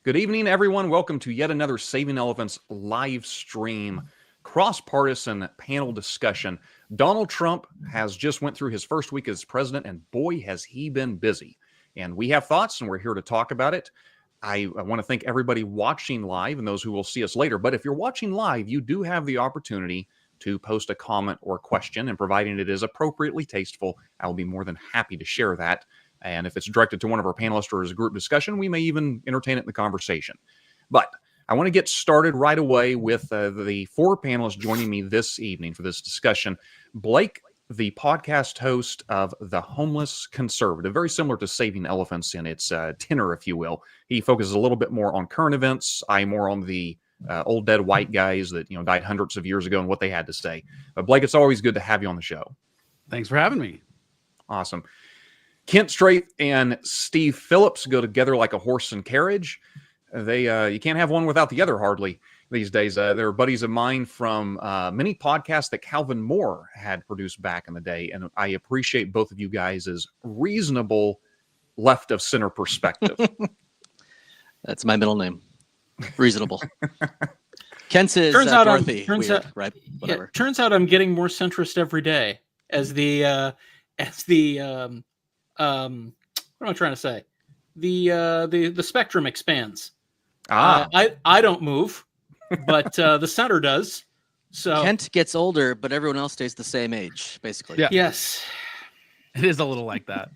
Good evening, everyone. Welcome to yet another Saving Elephants live stream cross-partisan panel discussion. Donald Trump has just went through his first week as president, and boy, has he been busy. And we have thoughts, and we're here to talk about it. I want to thank everybody watching live and those who will see us later. But if you're watching live, you do have the opportunity to post a comment or question, and providing it is appropriately tasteful, I'll be more than happy to share that. And if it's directed to one of our panelists or as a group discussion, we may even entertain it in the conversation. But I want to get started right away with the four panelists joining me this evening for this discussion. Blake, the podcast host of The Homeless Conservative, very similar to Saving Elephants in its tenor, if you will. He focuses a little bit more on current events. I more on the old dead white guys that died hundreds of years ago and what they had to say. But Blake, it's always good to have you on the show. Thanks for having me. Awesome. Kent Straith and Steve Phillips go together like a horse and carriage. You can't have one without the other hardly these days. They're buddies of mine from many podcasts that Calvin Moore had produced back in the day, and I appreciate both of you guys' reasonable left of center perspective. That's my middle name. Reasonable. Kent's is turns out Dorothy. Turns Weird, out, right? Whatever. Turns out I'm getting more centrist every day as the what am I trying to say? The spectrum expands. I don't move, but the center does. So Kent gets older, but everyone else stays the same age, basically. Yeah. Yes. It is a little like that.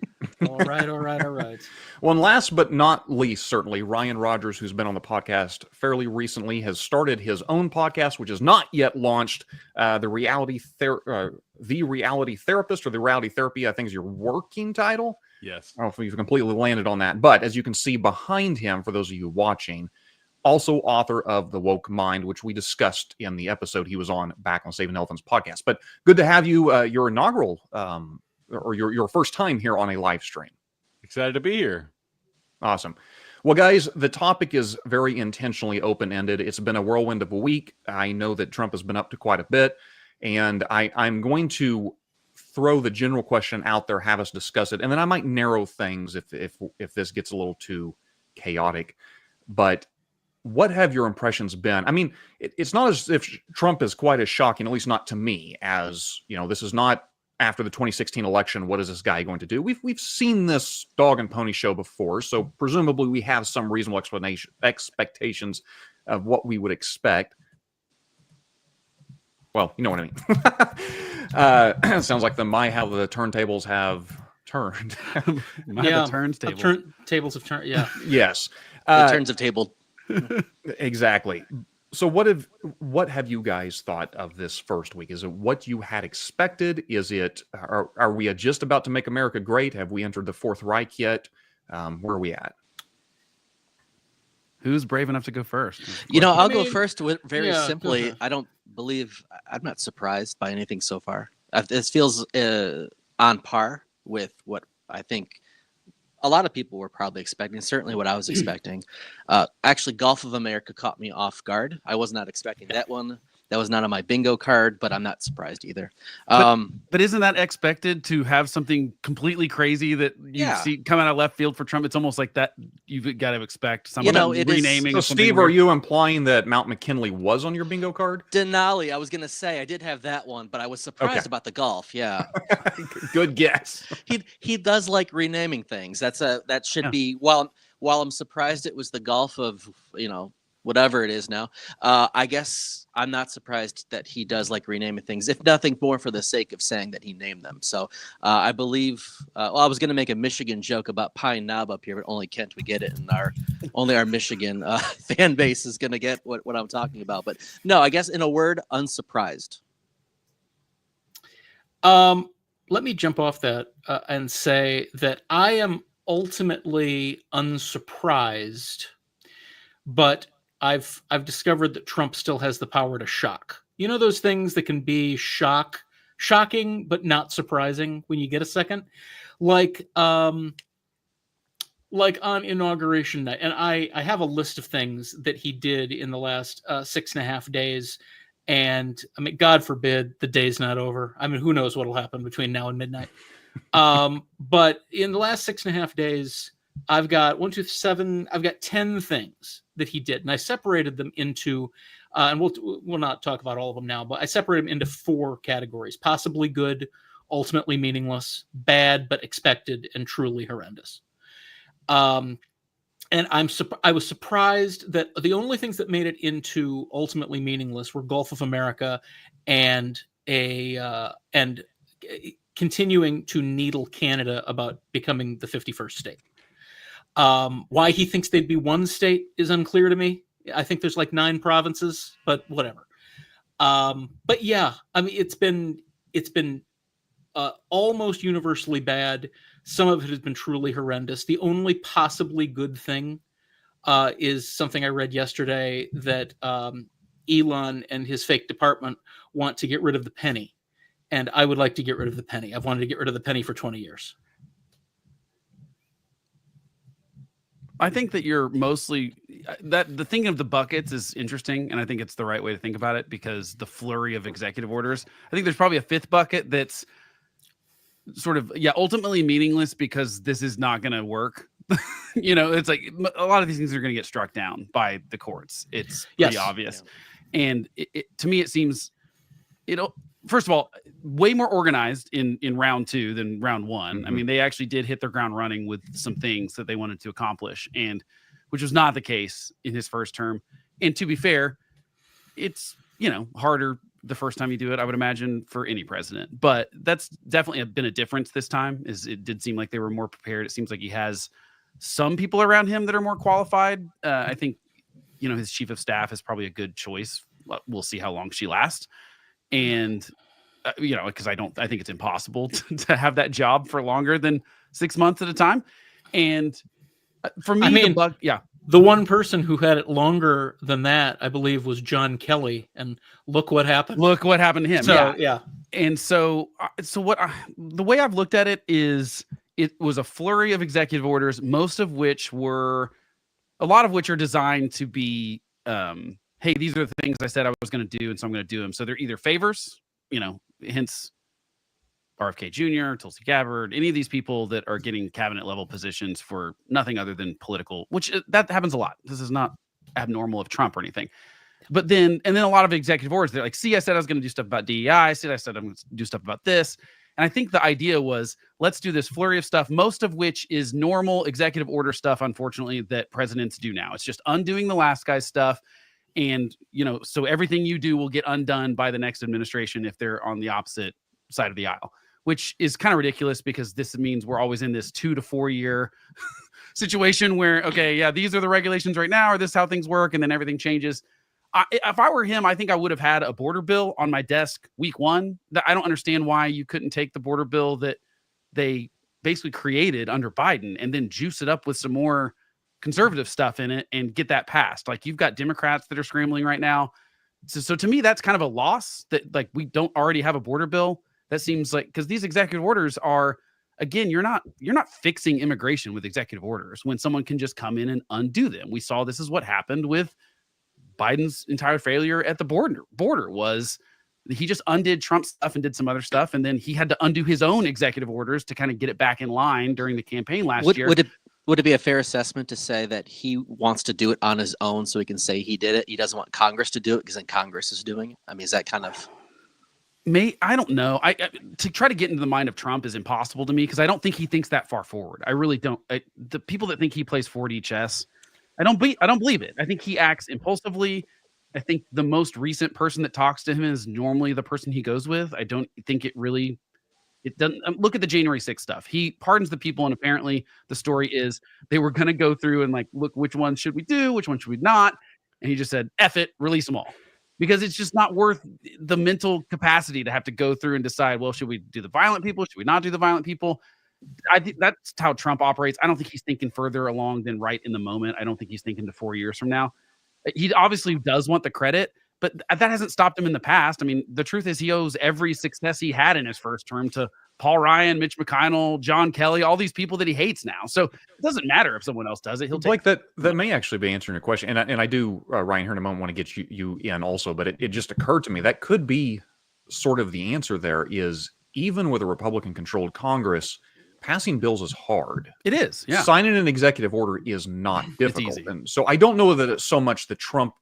All right. Well, and last but not least, certainly, Ryan Rogers, who's been on the podcast fairly recently, has started his own podcast, which is not yet launched. The Reality Therapist, or The Reality Therapy, I think is your working title. Yes. I don't know if we've completely landed on that. But as you can see behind him, for those of you watching, also author of The Woke Mind, which we discussed in the episode he was on back on Saving Elephants podcast. But good to have you, your inaugural or your first time here on a live stream. Excited to be here. Awesome. Well, guys, the topic is very intentionally open-ended. It's been a whirlwind of a week. I know that Trump has been up to quite a bit, and I'm going to throw the general question out there, have us discuss it, and then I might narrow things if this gets a little too chaotic. But what have your impressions been? I mean, it's not as if Trump is quite as shocking, at least not to me, as, this is not after the 2016 election. What is this guy going to do? We've seen this dog and pony show before, so presumably we have some reasonable expectations of what we would expect. Well, you know what I mean. Sounds like how the turntables have turned. The turntables have turned. Yeah. Yes. The turns of table. Exactly. So what have you guys thought of this first week? Is it what you had expected? Is it are we just about to make America great? Have we entered the Fourth Reich yet? Where are we at? Who's brave enough to go first? I'll go first very simply. I'm not surprised by anything so far. This feels on par with what I think a lot of people were probably expecting, certainly what I was expecting. Actually, Gulf of America caught me off guard. I was not expecting that one. That was not on my bingo card, but I'm not surprised either. But isn't that expected to have something completely crazy that you see come out of left field for Trump? It's almost like that you've got to expect someone renaming. So, Steve, are you implying that Mount McKinley was on your bingo card? Denali, I was going to say I did have that one, but I was surprised about the Gulf. Yeah. Good guess. He does like renaming things. That should be, while I'm surprised it was the Gulf of, whatever it is now. I guess I'm not surprised that he does like renaming things, if nothing more for the sake of saying that he named them. So I believe, I was going to make a Michigan joke about Pine Knob up here, but only Kent would get it, and only our Michigan fan base is going to get what I'm talking about. But no, I guess in a word, unsurprised. Let me jump off that and say that I am ultimately unsurprised, but I've discovered that Trump still has the power to shock. You know those things that can be shocking but not surprising when you get a second, like on inauguration night. And I have a list of things that he did in the last 6.5 days. And I mean, God forbid the day's not over. I mean, who knows what'll happen between now and midnight. But in the last 6.5 days, I've got 1, 2, 7. I've got 10 things that he did, and I separated them into, and we'll not talk about all of them now, but I separated them into 4 categories: possibly good, ultimately meaningless, bad but expected, and truly horrendous. And I was surprised that the only things that made it into ultimately meaningless were Gulf of America and continuing to needle Canada about becoming the 51st state. Why he thinks they'd be one state is unclear to me. I think there's like 9 provinces, but whatever. But yeah, I mean, it's been almost universally bad. Some of it has been truly horrendous. The only possibly good thing is something I read yesterday, that Elon and his fake department want to get rid of the penny. And I would like to get rid of the penny. I've wanted to get rid of the penny for 20 years. I think that you're mostly the thinking of the buckets is interesting, and I think it's the right way to think about it, because the flurry of executive orders. I think there's probably a 5th bucket that's sort of ultimately meaningless because this is not going to work. It's like a lot of these things are going to get struck down by the courts. It's pretty obvious, and to me it seems first of all, way more organized in round 2 than round 1. I mean, they actually did hit their ground running with some things that they wanted to accomplish, and which was not the case in his first term. And to be fair, it's, harder the first time you do it, I would imagine, for any president. But that's definitely been a difference this time, is it did seem like they were more prepared. It seems like he has some people around him that are more qualified. I think, his chief of staff is probably a good choice. We'll see how long she lasts. And because I think it's impossible to have that job for longer than 6 months at a time. And for me, the one person who had it longer than that, I believe, was John Kelly, and look what happened. Look what happened to him. So, yeah. And so the way I've looked at it is, it was a flurry of executive orders, a lot of which are designed to be, hey, these are the things I said I was going to do, and so I'm going to do them. So they're either favors, hence RFK Jr., Tulsi Gabbard, any of these people that are getting cabinet level positions for nothing other than political, which that happens a lot. This is not abnormal of Trump or anything. But then a lot of executive orders, they're like, see, I said I was going to do stuff about DEI. I said I'm going to do stuff about this. And I think the idea was, let's do this flurry of stuff, most of which is normal executive order stuff, unfortunately, that presidents do now. It's just undoing the last guy's stuff. And, so everything you do will get undone by the next administration if they're on the opposite side of the aisle, which is kind of ridiculous, because this means we're always in this 2 to 4 year situation where, these are the regulations right now, or this is how things work, and then everything changes. If I were him, I think I would have had a border bill on my desk week 1. I don't understand why you couldn't take the border bill that they basically created under Biden and then juice it up with some more conservative stuff in it and get that passed. Like, you've got Democrats that are scrambling right now. So to me, that's kind of a loss that, like, we don't already have a border bill. That seems like, because these executive orders are, again, you're not fixing immigration with executive orders when someone can just come in and undo them. We saw this is what happened with Biden's entire failure at the border was he just undid Trump's stuff and did some other stuff, and then he had to undo his own executive orders to kind of get it back in line during the campaign last year. Would it be a fair assessment to say that he wants to do it on his own so he can say he did it? He doesn't want Congress to do it because then Congress is doing it? I mean, is that kind of... I don't know. To try to get into the mind of Trump is impossible to me, because I don't think he thinks that far forward. I really don't. The people that think he plays 4D chess, I don't believe it. I think he acts impulsively. I think the most recent person that talks to him is normally the person he goes with. I don't think it doesn't. Look at the January 6th stuff. He pardons the people, and apparently the story is they were going to go through and like, look, which one should we do? Which one should we not? And he just said, F it, release them all. Because it's just not worth the mental capacity to have to go through and decide, well, should we do the violent people? Should we not do the violent people? I think that's how Trump operates. I don't think he's thinking further along than right in the moment. I don't think he's thinking to 4 years from now. He obviously does want the credit, but that hasn't stopped him in the past. I mean, the truth is he owes every success he had in his first term to Paul Ryan, Mitch McConnell, John Kelly, all these people that he hates now. So it doesn't matter if someone else does it. He'll take like that. That may actually be answering your question. And I do, Ryan, here in a moment, want to get you in also, but it just occurred to me that could be sort of the answer there is, even with a Republican controlled Congress, passing bills is hard. It is. Yeah. Signing an executive order is not difficult. easy. And so I don't know that it's so much that Trump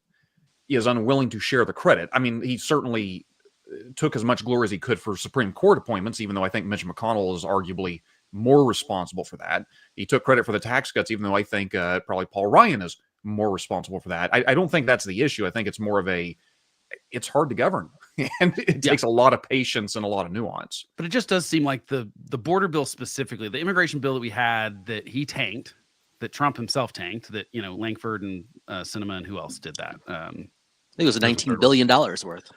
is unwilling to share the credit. I mean, he certainly took as much glory as he could for Supreme Court appointments, even though I think Mitch McConnell is arguably more responsible for that. He took credit for the tax cuts, even though I think probably Paul Ryan is more responsible for that. I don't think that's the issue. I think it's more of it's hard to govern. And it takes a lot of patience and a lot of nuance. But it just does seem like the border bill specifically, the immigration bill that we had that he tanked, that Trump himself tanked, that, Langford and Sinema and who else did that? I think it was $19 billion worth.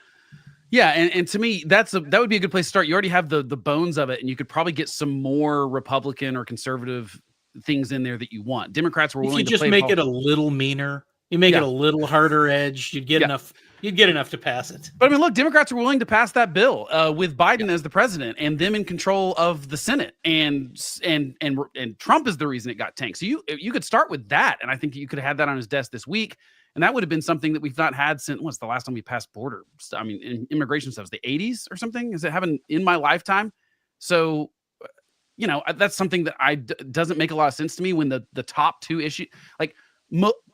Yeah, and to me, that would be a good place to start. You already have the bones of it, and you could probably get some more Republican or conservative things in there that you want. Democrats were willing to just make it a little meaner. You make it a little harder edge. You'd get enough. You'd get enough to pass it. But I mean, look, Democrats are willing to pass that bill with Biden as the president and them in control of the Senate, and Trump is the reason it got tanked. So you could start with that, and I think you could have had that on his desk this week. And that would have been something that we've not had since, what's the last time we passed border? I mean, immigration stuff was the 80s or something. Has it happened in my lifetime? So, that's something that doesn't make a lot of sense to me when the top two issue, like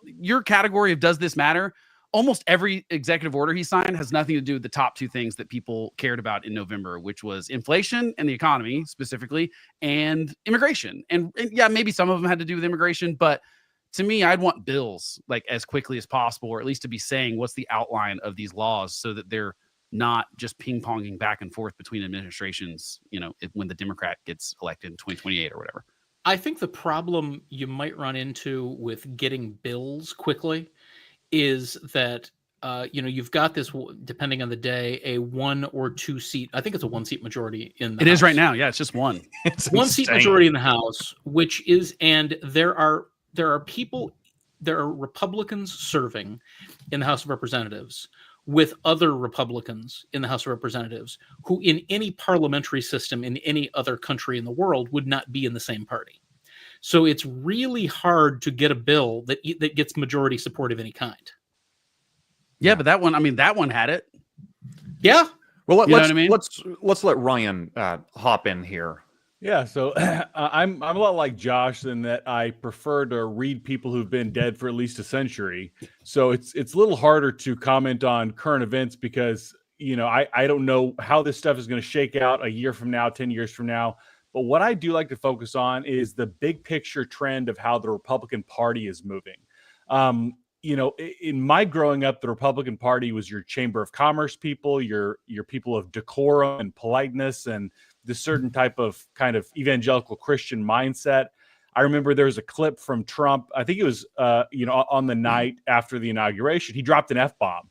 your category of does this matter? Almost every executive order he signed has nothing to do with the top two things that people cared about in November, which was inflation and the economy specifically, and immigration. And yeah, maybe some of them had to do with immigration, but to me, I'd want bills like as quickly as possible, or at least to be saying what's the outline of these laws so that they're not just ping-ponging back and forth between administrations, when the Democrat gets elected in 2028 or whatever. I think the problem you might run into with getting bills quickly is that, you've got this, depending on the day, a 1 or 2 seat. I think it's a 1 seat majority in the House. It is right now. Yeah, it's just one. It's 1 seat majority in the House, which is, and there are Republicans serving in the House of Representatives with other Republicans in the House of Representatives who in any parliamentary system in any other country in the world would not be in the same party. So it's really hard to get a bill that gets majority support of any kind. Yeah, but that one had it. Yeah. Well, You know what I mean? let's let Ryan hop in here. Yeah, so I'm a lot like Josh in that I prefer to read people who've been dead for at least a century. So it's a little harder to comment on current events because I don't know how this stuff is going to shake out a year from now, 10 years from now. But what I do like to focus on is the big picture trend of how the Republican Party is moving. In my growing up, the Republican Party was your Chamber of Commerce people, your people of decorum and politeness and this certain type of kind of evangelical Christian mindset. I remember there was a clip from Trump. I think it was, on the night after the inauguration, he dropped an F-bomb.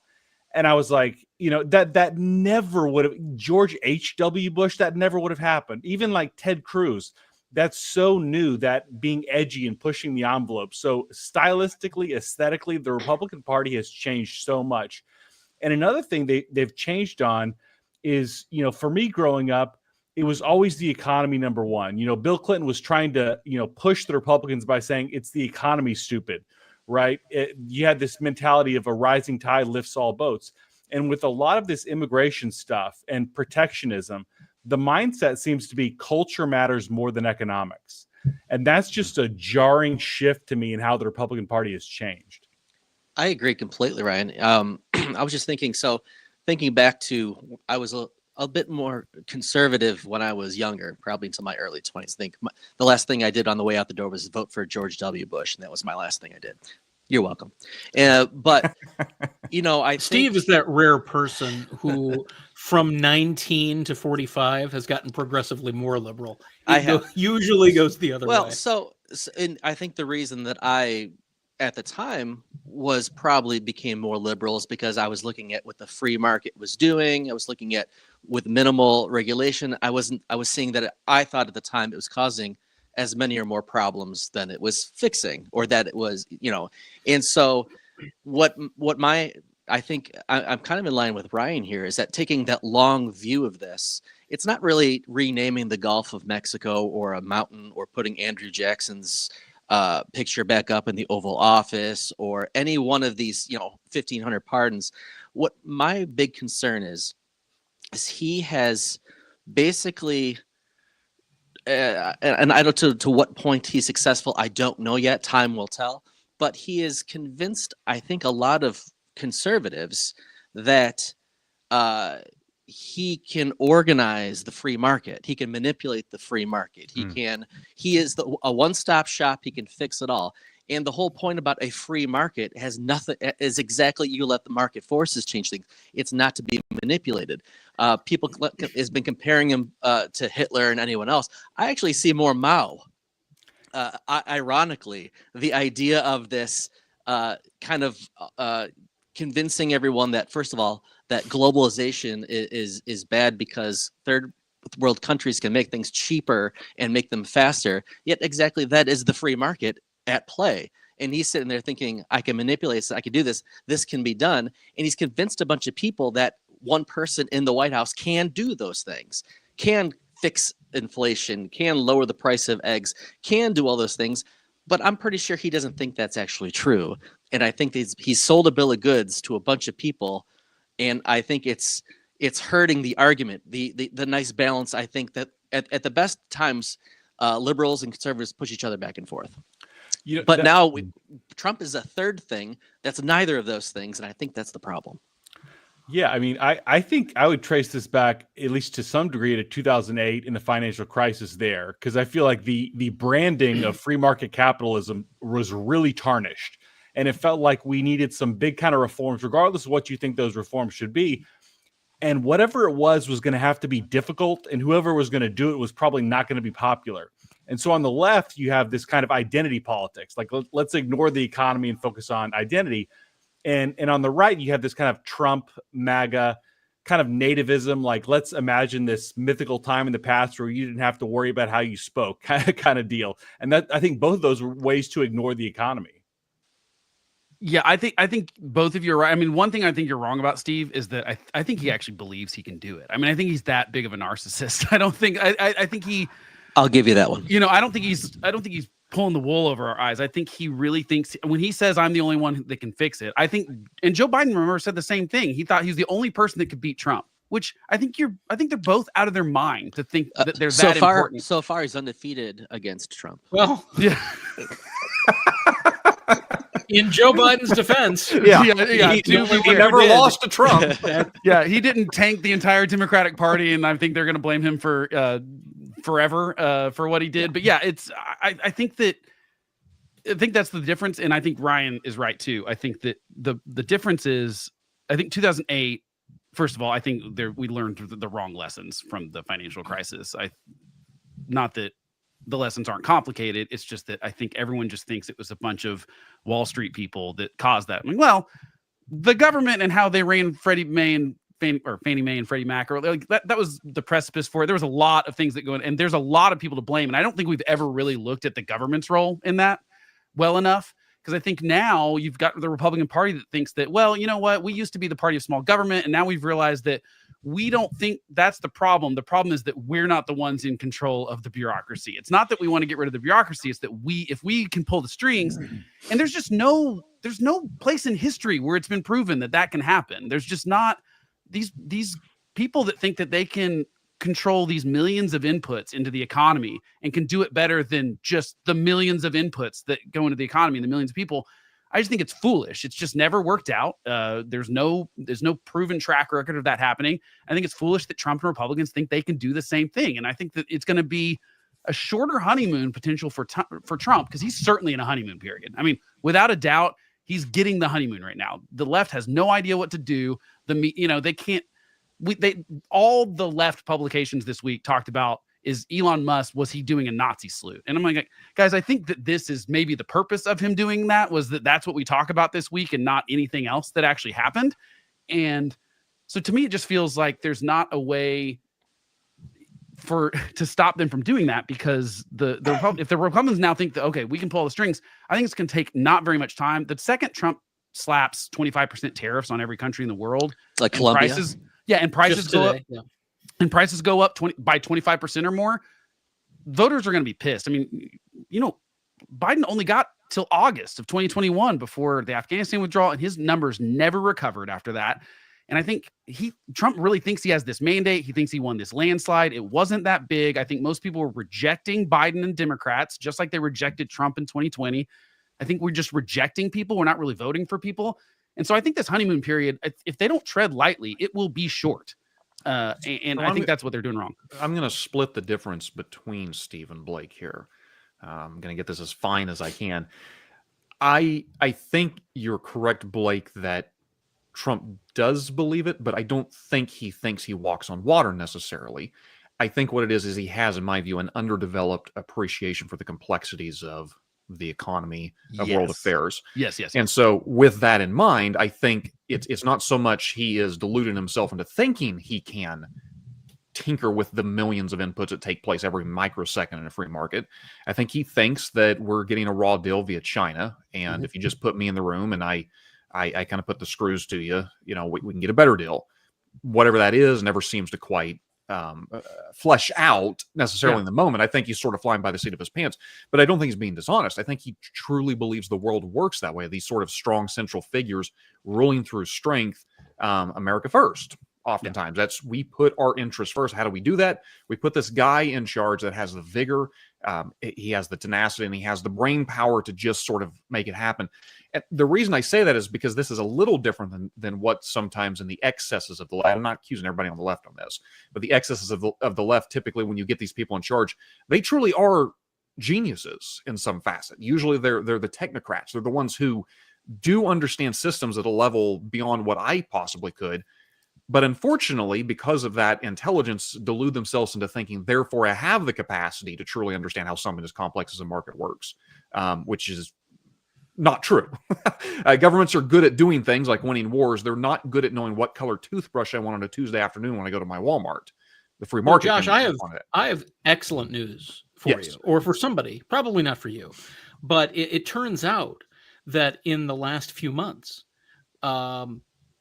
And I was like, that never would have, George H.W. Bush, that never would have happened. Even like Ted Cruz, that's so new, that being edgy and pushing the envelope. So stylistically, aesthetically, the Republican Party has changed so much. And another thing they've changed on is, for me growing up, it was always the economy number one. Bill Clinton was trying to, push the Republicans by saying it's the economy, stupid, right? You had this mentality of a rising tide lifts all boats. And with a lot of this immigration stuff and protectionism, the mindset seems to be culture matters more than economics. And that's just a jarring shift to me in how the Republican Party has changed. I agree completely, Ryan. I was just thinking back to, I was a bit more conservative when I was younger, probably until my early 20s. I think the last thing I did on the way out the door was vote for George W. Bush, and that was my last thing I did. You're welcome. But, Steve is that rare person who from 19 to 45 has gotten progressively more liberal. Usually goes the other way. Well, and I think the reason that I, at the time, became more liberal is because I was looking at what the free market was doing. I was looking at with minimal regulation. I was seeing that I thought at the time it was causing as many or more problems than it was fixing, or that it was, and so I think I'm kind of in line with Ryan here, is that taking that long view of this, it's not really renaming the Gulf of Mexico or a mountain or putting Andrew Jackson's picture back up in the Oval Office or any one of these, 1,500 pardons. What my big concern is he has basically and I don't to what point he's successful, I don't know yet. Time will tell. But he is convinced, I think, a lot of conservatives that he can organize the free market. He can manipulate the free market. He is a one-stop shop. He can fix it all. And the whole point about a free market is exactly you let the market forces change things. It's not to be manipulated. People has been comparing him to Hitler and anyone else. I actually see more Mao. Ironically, the idea of this kind of convincing everyone that, first of all, that globalization is bad because third world countries can make things cheaper and make them faster. Yet exactly that is the free market at play. And he's sitting there thinking, I can manipulate this, I can do this, this can be done. And he's convinced a bunch of people that one person in the White House can do those things, can fix inflation, can lower the price of eggs, can do all those things. But I'm pretty sure he doesn't think that's actually true. And I think he's sold a bill of goods to a bunch of people. And I think it's hurting the argument, the nice balance. I think that at the best times, liberals and conservatives push each other back and forth. But now Trump is a third thing that's neither of those things, and I think that's the problem. Yeah, I mean, I think I would trace this back, at least to some degree, to 2008 and the financial crisis there, because I feel like the branding of free market capitalism was really tarnished, and it felt like we needed some big kind of reforms, regardless of what you think those reforms should be. And whatever it was going to have to be difficult, and whoever was going to do it was probably not going to be popular. And so on the left, you have this kind of identity politics, like let's ignore the economy and focus on identity. And on the right, you have this kind of Trump, MAGA, kind of nativism, like let's imagine this mythical time in the past where you didn't have to worry about how you spoke, kind of deal. And that, I think both of those were ways to ignore the economy. Yeah, I think both of you are right. I mean, one thing I think you're wrong about, Steve, is that I think he actually believes he can do it. I mean, I think he's that big of a narcissist. I think he. I'll give you that one. I don't think he's pulling the wool over our eyes. I think he really thinks when he says I'm the only one that can fix it. I think, and Joe Biden, remember, said the same thing. He thought he was the only person that could beat Trump, which I think they're both out of their mind to think that they're that important. So far, he's undefeated against Trump. Well, yeah. In Joe Biden's defense, he never lost to Trump. Yeah, he didn't tank the entire Democratic Party, and I think they're going to blame him for forever for what he did. But yeah, I think that's the difference, and I think Ryan is right too. I think that the difference is, I think 2008. First of all, I think we learned the wrong lessons from the financial crisis. Not that the lessons aren't complicated. It's just that I think everyone just thinks it was a bunch of Wall Street people that caused that. I mean, well, the government and how they ran Fannie Mae and Freddie Mac, or like that was the precipice for it. There was a lot of things that go in, and there's a lot of people to blame. And I don't think we've ever really looked at the government's role in that well enough. Because I think now you've got the Republican Party that thinks that, well, you know what? We used to be the party of small government, and now we've realized that we don't think that's the problem. The problem is that we're not the ones in control of the bureaucracy. It's not that we want to get rid of the bureaucracy. It's that if we can pull the strings, and there's no place in history where it's been proven that can happen. There's just not these people that think that they can control these millions of inputs into the economy and can do it better than just the millions of inputs that go into the economy and the millions of people. I just think it's foolish. It's just never worked out. There's no proven track record of that happening. I think it's foolish that Trump and Republicans think they can do the same thing. And I think that it's going to be a shorter honeymoon potential for Trump, because he's certainly in a honeymoon period. I mean, without a doubt, he's getting the honeymoon right now. The left has no idea what to do. They can't. All the left publications this week talked about is Elon Musk, was he doing a Nazi salute? And I'm like, guys, I think that this is maybe the purpose of him doing that, was that's what we talk about this week and not anything else that actually happened. And so to me, it just feels like there's not a way to stop them from doing that, because if the Republicans now think that, okay, we can pull the strings, I think it's going to take not very much time. The second Trump slaps 25% tariffs on every country in the world, like Colombia. Prices go up. Yeah. And prices go up by 25% or more, voters are going to be pissed. I mean, Biden only got till August of 2021 before the Afghanistan withdrawal, and his numbers never recovered after that. And I think Trump really thinks he has this mandate. He thinks he won this landslide. It wasn't that big. I think most people were rejecting Biden and Democrats, just like they rejected Trump in 2020. I think we're just rejecting people. We're not really voting for people. And so I think this honeymoon period, if they don't tread lightly, it will be short. And I think that's what they're doing wrong. I'm going to split the difference between Steve and Blake here. I'm going to get this as fine as I can. I think you're correct, Blake, that Trump does believe it, but I don't think he thinks he walks on water necessarily. I think what it is he has, in my view, an underdeveloped appreciation for the complexities of the economy, of world affairs. Yes. And so with that in mind, I think it's not so much he is deluding himself into thinking he can tinker with the millions of inputs that take place every microsecond in a free market. I think he thinks that we're getting a raw deal via China. And if you just put me in the room and I kind of put the screws to you, we can get a better deal. Whatever that is never seems to quite flesh out necessarily in the moment. I think he's sort of flying by the seat of his pants, but I don't think he's being dishonest. I think he truly believes the world works that way. These sort of strong central figures ruling through strength, America first. Oftentimes we put our interests first. How do we do that? We put this guy in charge that has the vigor, he has the tenacity, and he has the brain power to just sort of make it happen. And the reason I say that is because this is a little different than what sometimes in the excesses of the left. I'm not accusing everybody on the left on this, but the excesses of the left, typically when you get these people in charge, they truly are geniuses in some facet. Usually they're the technocrats. They're the ones who do understand systems at a level beyond what I possibly could. But unfortunately, because of that intelligence, delude themselves into thinking, therefore, I have the capacity to truly understand how something as complex as a market works, which is not true. Governments are good at doing things like winning wars. They're not good at knowing what color toothbrush I want on a Tuesday afternoon when I go to my Walmart. The free market. Well, Josh, I have excellent news for you, or for somebody, probably not for you. But it turns out that in the last few months,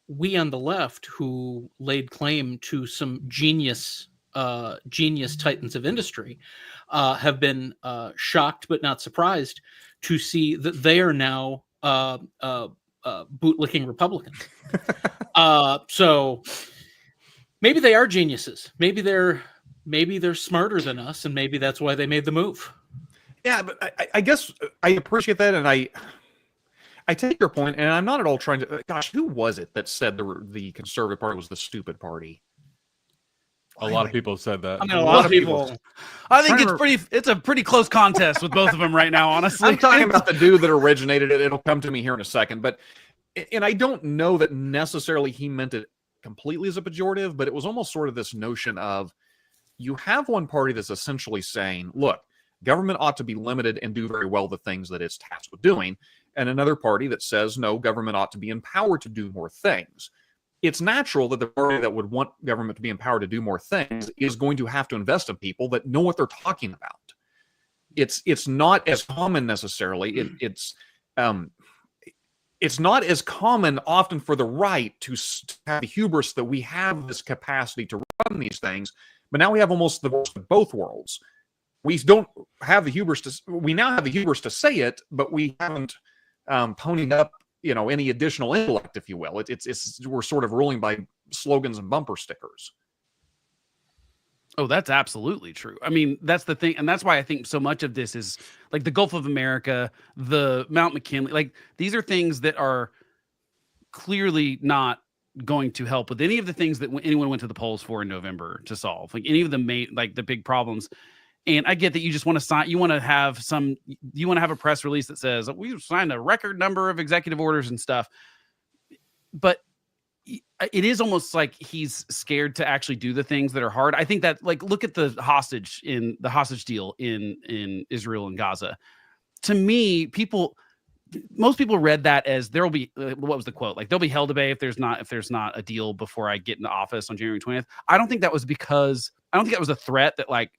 we on the left who laid claim to some genius titans of industry have been shocked but not surprised to see that they are now bootlicking Republicans. So maybe they are geniuses. Maybe they're smarter than us, and maybe that's why they made the move. Yeah, but I guess I appreciate that, and I take your point, and I'm not at all trying to. Gosh, who was it that said the Conservative Party was the stupid party? A lot of people have said that. I mean, a lot of people. I think it's a pretty close contest with both of them right now, honestly. I'm talking about the dude that originated it. It'll come to me here in a second. And I don't know that necessarily he meant it completely as a pejorative, but it was almost sort of this notion of you have one party that's essentially saying, look, government ought to be limited and do very well the things that it's tasked with doing. And another party that says, no, government ought to be empowered to do more things. It's natural that the party that would want government to be empowered to do more things is going to have to invest in people that know what they're talking about. It's not as common necessarily. It's not as common often for the right to have the hubris that we have this capacity to run these things, but now we have almost the worst of both worlds. We don't have the hubris we now have the hubris to say it, but we haven't ponied up, any additional intellect, if you will. We're sort of ruling by slogans and bumper stickers. Oh, that's absolutely true. I mean, that's the thing. And that's why I think so much of this is like the Gulf of America, the Mount McKinley, like these are things that are clearly not going to help with any of the things that anyone went to the polls for in November to solve, like any of the big problems. And I get that you just want to sign, you want to have a press release that says we've signed a record number of executive orders and stuff. But it is almost like he's scared to actually do the things that are hard. I think that, like, look at the hostage deal in Israel and Gaza. To me, most people read that as there'll be what was the quote? Like, there'll be hell to pay if there's not a deal before I get into office on January 20th. I don't think that was a threat that like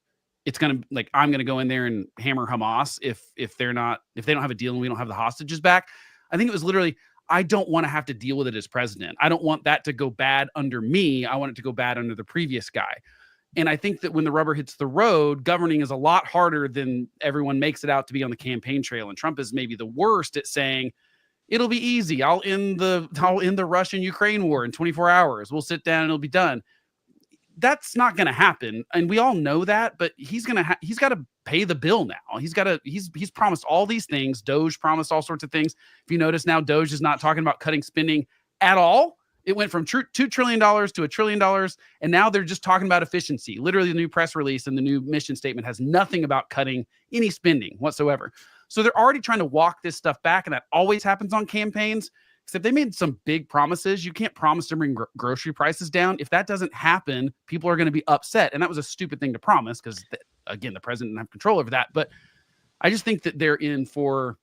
it's gonna like I'm gonna go in there and hammer Hamas if they don't have a deal and we don't have the hostages back. I think it was literally, I don't want to have to deal with it as president. I don't want that to go bad under me. I want it to go bad under the previous guy. And I think that when the rubber hits the road, governing is a lot harder than everyone makes it out to be on the campaign trail. And Trump is maybe the worst at saying, It'll be easy. I'll end the Russian-Ukraine war in 24 hours. We'll sit down and it'll be done. That's not going to happen, and we all know that. But he's got to pay the bill now. He's promised all these things. Doge promised all sorts of things. If you notice now, Doge is not talking about cutting spending at all. It went from $2 trillion to $1 trillion, and now they're just talking about efficiency. Literally, the new press release and the new mission statement has nothing about cutting any spending whatsoever. So they're already trying to walk this stuff back, and that always happens on campaigns. Except they made some big promises. You can't promise to bring grocery prices down. If that doesn't happen, people are going to be upset. And that was a stupid thing to promise because, again, the president didn't have control over that. But I just think that they're in for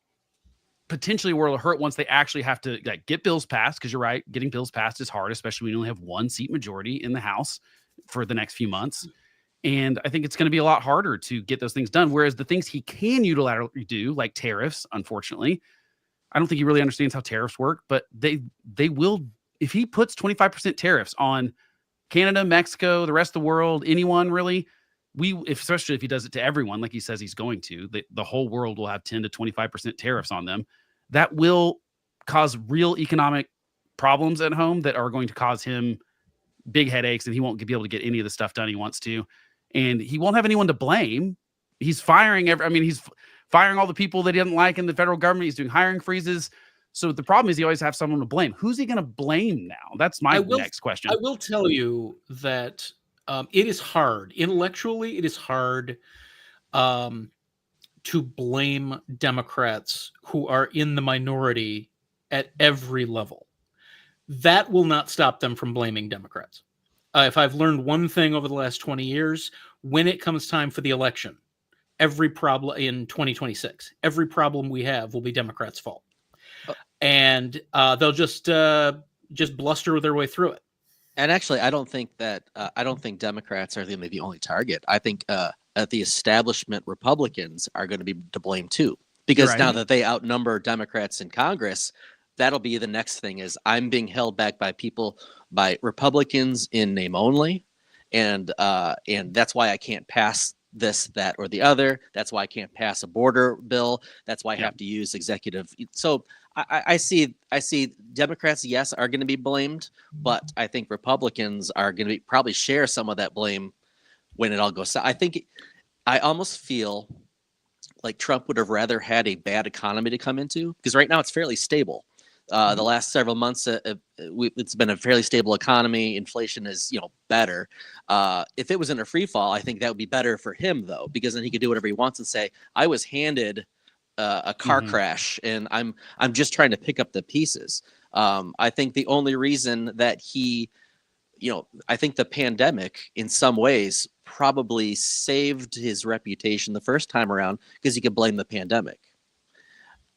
potentially where it'll hurt once they actually have to get bills passed. Because you're right, getting bills passed is hard, especially when you only have one seat majority in the House for the next few months. And I think it's going to be a lot harder to get those things done. Whereas the things he can unilaterally do, like tariffs, unfortunately, I don't think he really understands how tariffs work, but they will, if he puts 25% tariffs on Canada, Mexico, the rest of the world, anyone really, especially if he does it to everyone, like he says he's going to, the whole world will have 10 to 25% tariffs on them. That will cause real economic problems at home that are going to cause him big headaches, and he won't be able to get any of the stuff done he wants to. And he won't have anyone to blame. He's firing he's firing all the people that he doesn't like in the federal government. He's doing hiring freezes. So the problem is he always has someone to blame. Who's he going to blame now? That's my next question. I will tell you that it is hard. Intellectually, it is hard to blame Democrats who are in the minority at every level. That will not stop them from blaming Democrats. If I've learned one thing over the last 20 years, when it comes time for the election, every problem in 2026, every problem we have will be Democrats' fault. And they'll just bluster their way through it. And actually, I don't think Democrats are the only target. I think the establishment Republicans are going to be to blame too, because now that they outnumber Democrats in Congress, that'll be the next thing. Is I'm being held back by Republicans in name only, and that's why I can't pass this, that, or the other. That's why I can't pass a border bill. That's why I have to use executive. So I see Democrats, yes, are going to be blamed, but I think Republicans are going to probably share some of that blame when it all goes south. I almost feel like Trump would have rather had a bad economy to come into, because right now it's fairly stable. The last several months, it's been a fairly stable economy. Inflation is, better. If it was in a free fall, I think that would be better for him, though, because then he could do whatever he wants and say, "I was handed a car crash, and I'm just trying to pick up the pieces." I think the only reason that I think the pandemic, in some ways, probably saved his reputation the first time around because he could blame the pandemic.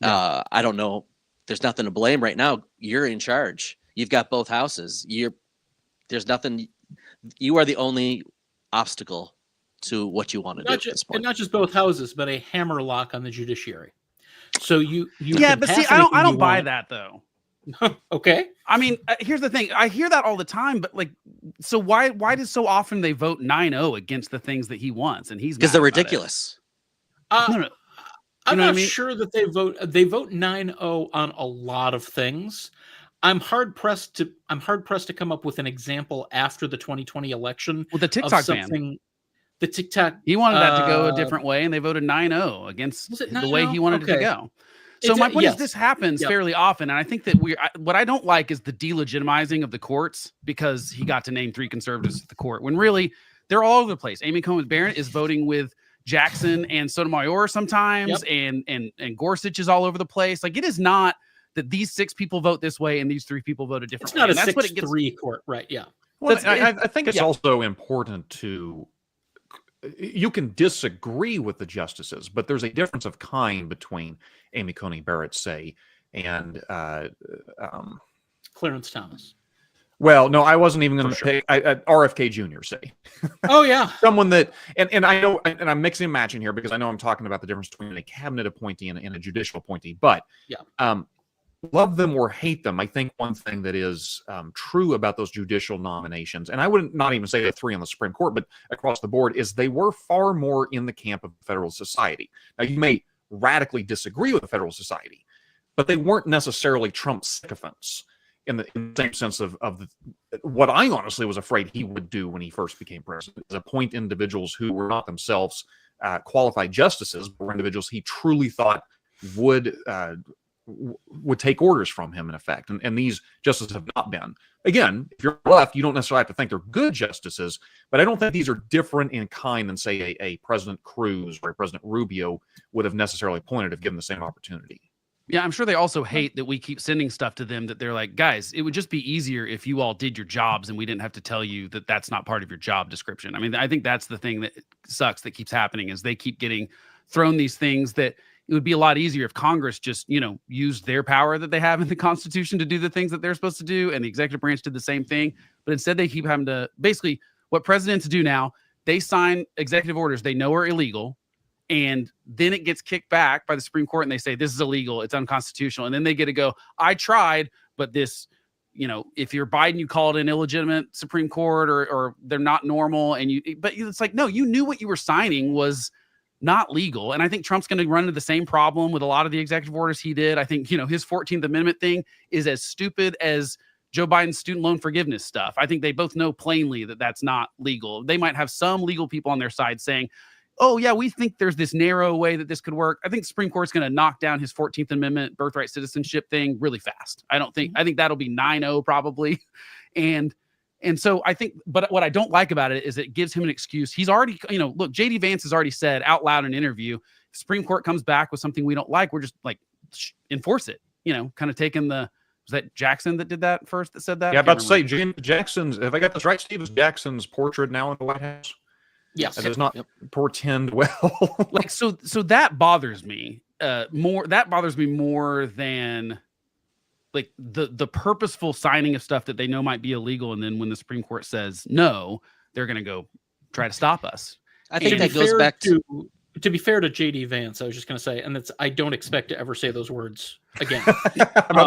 Yeah. I don't know. There's nothing to blame right now. You're in charge. You've got both houses. There's nothing. You are the only obstacle to what you want to do at this point. And not just both houses, but a hammerlock on the judiciary. So you but see, I don't buy that though. Okay. I mean, here's the thing. I hear that all the time, but so why does so often they vote 9-0 against the things that he wants, and he's because they're ridiculous. No. I'm not sure that they vote 9-0 on a lot of things. I'm hard pressed to come up with an example after the 2020 election. Well, the TikTok ban. The TikTok. He wanted that to go a different way, and they voted 9-0 against the way he wanted it to go. So my point is, this happens fairly often, and I think that what I don't like is the delegitimizing of the courts because he got to name 3 conservatives at the court when really they're all over the place. Amy Coney Barrett is voting with Jackson and Sotomayor sometimes, and Gorsuch is all over the place. Like, it is not that these 6 people vote this way and these 3 people vote a different way. It's not a 6-3 court, right? Yeah. Well, I think it's also important to. You can disagree with the justices, but there's a difference of kind between Amy Coney Barrett, say, and Clarence Thomas. Well, no, I wasn't even going to pick RFK Jr., say. Oh, yeah. Someone that, and I know, and I'm mixing and matching here because I know I'm talking about the difference between a cabinet appointee and a judicial appointee, but love them or hate them, I think one thing that is true about those judicial nominations, and I wouldn't not even say the 3 on the Supreme Court, but across the board, is they were far more in the camp of the Federalist Society. Now, you may radically disagree with the Federalist Society, but they weren't necessarily Trump sycophants in the same sense of what I honestly was afraid he would do when he first became president, is appoint individuals who were not themselves qualified justices, but were individuals he truly thought would take orders from him, in effect. And these justices have not been. Again, if you're left, you don't necessarily have to think they're good justices, but I don't think these are different in kind than, say, a President Cruz or a President Rubio would have necessarily appointed if given the same opportunity. Yeah, I'm sure they also hate that we keep sending stuff to them that they're like, guys, it would just be easier if you all did your jobs and we didn't have to tell you that that's not part of your job description. I mean, I think that's the thing that sucks that keeps happening, is they keep getting thrown these things that it would be a lot easier if Congress just, used their power that they have in the Constitution to do the things that they're supposed to do, and the executive branch did the same thing. But instead, they keep having to, basically, what presidents do now, they sign executive orders they know are illegal, and then it gets kicked back by the Supreme Court, and they say, this is illegal, it's unconstitutional. And then they get to go, I tried, but this, if you're Biden, you call it an illegitimate Supreme Court, or they're not normal. But it's like, no, you knew what you were signing was not legal. And I think Trump's going to run into the same problem with a lot of the executive orders he did. I think, his 14th Amendment thing is as stupid as Joe Biden's student loan forgiveness stuff. I think they both know plainly that that's not legal. They might have some legal people on their side saying, oh, yeah, we think there's this narrow way that this could work. I think the Supreme Court's going to knock down his 14th Amendment birthright citizenship thing really fast. I think that'll be 9-0 probably. And so I think, but what I don't like about it is it gives him an excuse. He's already, look, JD Vance has already said out loud in an interview, if Supreme Court comes back with something we don't like, we're just like, enforce it, kind of taking was that Jackson that did that first that said that? Yeah, about to say, Jackson's, if I got this right, Steve, is Jackson's portrait now in the White House? Yes. That does not portend well. Like, so that bothers me more. That bothers me more than like the purposeful signing of stuff that they know might be illegal. And then when the Supreme Court says no, they're going to go try to stop us. I think that goes back to be fair to JD Vance, I was just going to say, and I don't expect to ever say those words again. I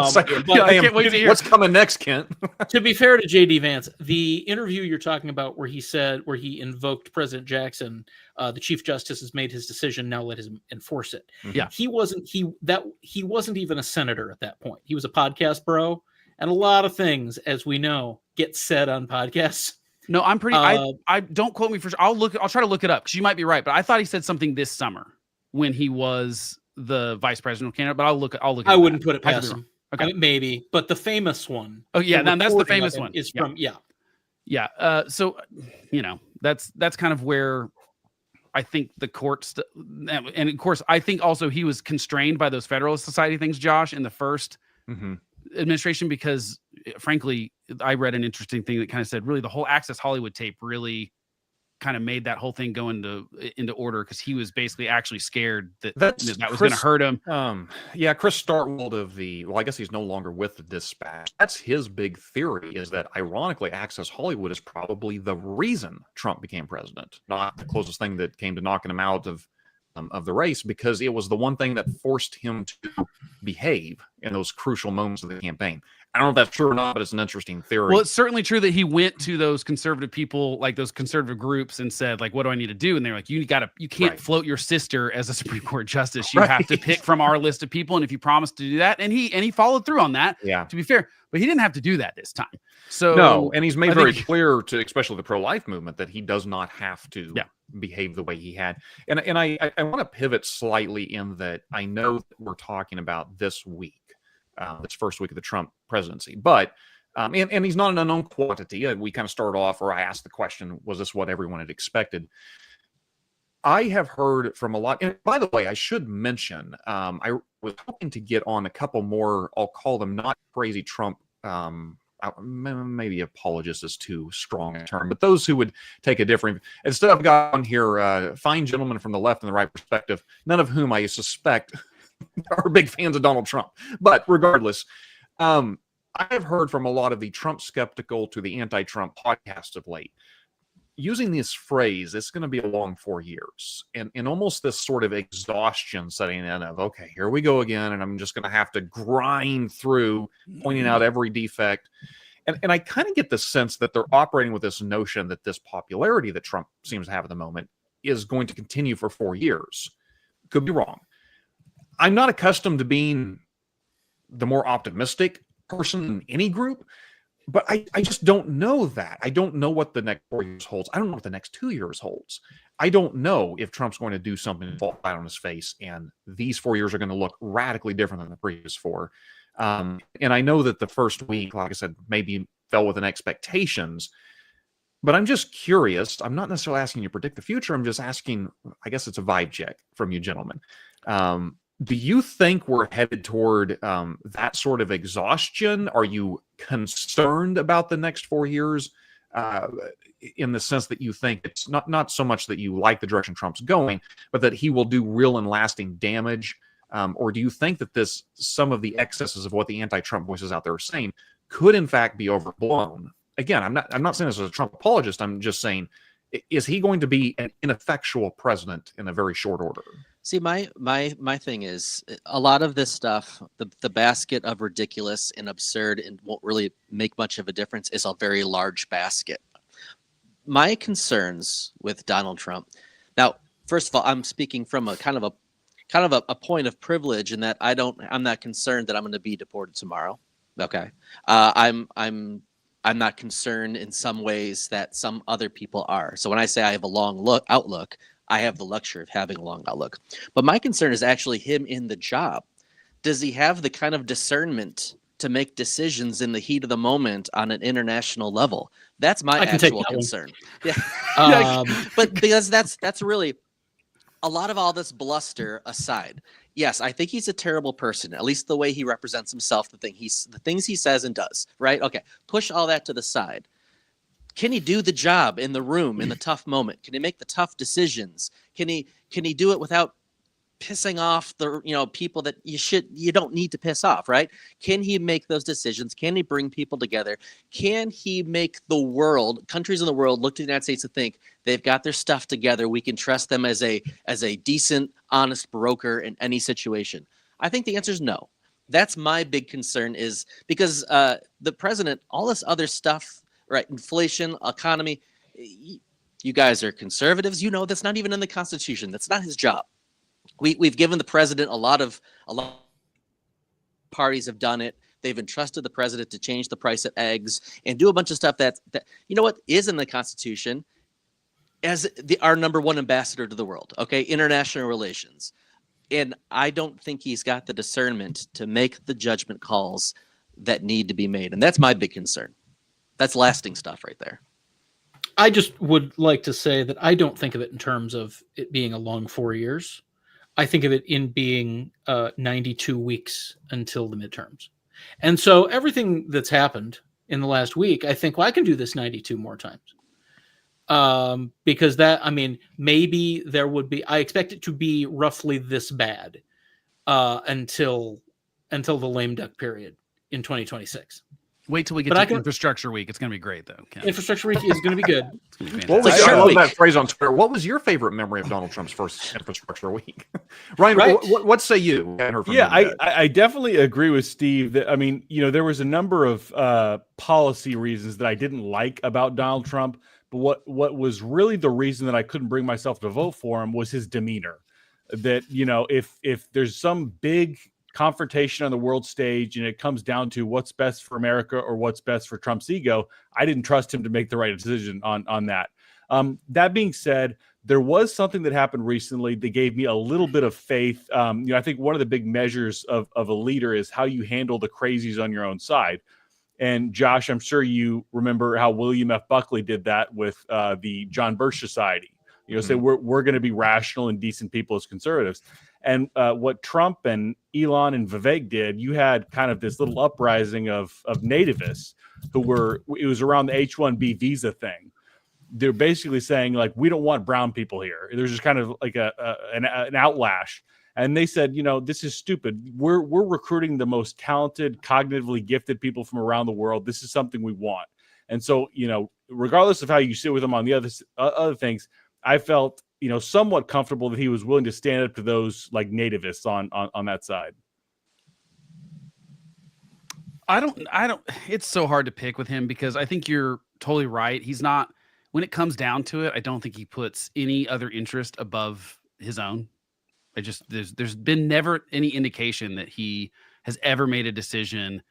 can't wait to hear what's coming next, Kent. To be fair to JD Vance, the interview you're talking about where he invoked President Jackson, the Chief Justice has made his decision, now let him enforce it. Yeah. He wasn't even a senator at that point. He was a podcast bro, and a lot of things, as we know, get said on podcasts. No, I'm pretty. I don't quote me for sure. I'll try to look it up because you might be right. But I thought he said something this summer when he was the vice presidential candidate. But I'll look. I wouldn't put it past him. Okay, I mean, maybe. But the famous one. Oh yeah, that's the famous one. Is from Yeah. So that's kind of where I think the courts, and of course, I think also he was constrained by those Federalist Society things, Josh, in the first administration, because frankly, I read an interesting thing that kind of said really the whole Access Hollywood tape really kind of made that whole thing go into order, because he was basically actually scared that was going to hurt him. Chris Startwold of I guess he's no longer with the Dispatch. That's his big theory, is that ironically Access Hollywood is probably the reason Trump became president, not the closest thing that came to knocking him out of the race, because it was the one thing that forced him to behave in those crucial moments of the campaign. I don't know if that's true or not, but it's an interesting theory. Well, it's certainly true that he went to those conservative people, like those conservative groups, and said, like, what do I need to do? And they're like, you can't float your sister as a Supreme Court justice. You have to pick from our list of people. And if you promise to do that, and he followed through on that, to be fair, but he didn't have to do that this time. So no, and he's made very clear to, especially the pro-life movement, that he does not have to behave the way he had. And I want to pivot slightly in that I know that we're talking about this week, this first week of the Trump presidency, but and he's not an unknown quantity. We kind of start off, or I asked the question, was this what everyone had expected? I have heard from a lot, and by the way, I should mention, I was hoping to get on a couple more, I'll call them not crazy Trump, maybe apologist is too strong a term, but those who would take a different, instead I've got on here fine gentlemen from the left and the right perspective, none of whom I suspect are big fans of Donald Trump. But regardless, I have heard from a lot of the Trump skeptical to the anti-Trump podcasts of late, using this phrase, it's going to be a long 4 years, and almost this sort of exhaustion setting in of, okay, here we go again, and I'm just going to have to grind through pointing out every defect. And I kind of get the sense that they're operating with this notion that this popularity that Trump seems to have at the moment is going to continue for 4 years. Could be wrong. I'm not accustomed to being the more optimistic person in any group. But I just don't know that. I don't know what the next 4 years holds. I don't know what the next 2 years holds. I don't know if Trump's going to do something and fall flat on his face, and these 4 years are going to look radically different than the previous four. And I know that the first week, like I said, maybe fell within expectations. But I'm just curious. I'm not necessarily asking you to predict the future. I'm just asking, I guess it's a vibe check from you gentlemen. Do you think we're headed toward that sort of exhaustion? Are you concerned about the next 4 years in the sense that you think it's not so much that you like the direction Trump's going, but that he will do real and lasting damage? Or do you think that some of the excesses of what the anti-Trump voices out there are saying could in fact be overblown? Again, I'm not saying this as a Trump apologist. I'm just saying, is he going to be an ineffectual president in a very short order? See, my thing is a lot of this stuff, the basket of ridiculous and absurd and won't really make much of a difference is a very large basket. My concerns with Donald Trump. Now, first of all, I'm speaking from a kind of a point of privilege in that I'm not concerned that I'm going to be deported tomorrow. Okay. I'm not concerned in some ways that some other people are. So when I say I have a long outlook, I have the luxury of having a long outlook. But my concern is actually him in the job. Does he have the kind of discernment to make decisions in the heat of the moment on an international level? That's my actual concern. Yeah. But because that's really a lot of all this bluster aside. Yes, I think he's a terrible person, at least the way he represents himself, the things he says and does, right? Okay, push all that to the side. Can he do the job in the room in the tough moment? Can he make the tough decisions? Can he do it without pissing off the people that you don't need to piss off, right? Can he make those decisions? Can he bring people together? Can he make countries in the world look to the United States and think they've got their stuff together? We can trust them as a decent, honest broker in any situation. I think the answer is no. That's my big concern, is because the president, all this other stuff, right? Inflation, economy. You guys are conservatives. That's not even in the Constitution. That's not his job. We've given the president a lot of parties have done it. They've entrusted the president to change the price of eggs and do a bunch of stuff that what is in the Constitution as our number one ambassador to the world. Okay, international relations. And I don't think he's got the discernment to make the judgment calls that need to be made. And that's my big concern. That's lasting stuff right there. I just would like to say that I don't think of it in terms of it being a long 4 years. I think of it in being 92 weeks until the midterms. And so everything that's happened in the last week, I think, well, I can do this 92 more times. Because maybe there would be, I expect it to be roughly this bad until the lame duck period in 2026. Wait till we get to Infrastructure Week. It's going to be great, though. Ken. Infrastructure Week is going to be good. I love that phrase on Twitter. What was your favorite memory of Donald Trump's first Infrastructure Week? Ryan, right? What say you? I definitely agree with Steve that, there was a number of policy reasons that I didn't like about Donald Trump, but what was really the reason that I couldn't bring myself to vote for him was his demeanor. That, if there's some big confrontation on the world stage and it comes down to what's best for America or what's best for Trump's ego, I didn't trust him to make the right decision on that. That being said, there was something that happened recently that gave me a little bit of faith. I think one of the big measures of a leader is how you handle the crazies on your own side. And Josh, I'm sure you remember how William F. Buckley did that with the John Birch Society. Say we're going to be rational and decent people as conservatives. And what Trump and Elon and Vivek did, you had kind of this little uprising of nativists it was around the H-1B visa thing. They're basically saying, like, we don't want brown people here. There's just kind of like an outlash. And they said, this is stupid. We're recruiting the most talented, cognitively gifted people from around the world. This is something we want. And so, regardless of how you sit with them on the other things, I felt, somewhat comfortable that he was willing to stand up to those like nativists on that side. I don't, it's so hard to pick with him because I think you're totally right. He's not, when it comes down to it, I don't think he puts any other interest above his own. There's been never any indication that he has ever made a decision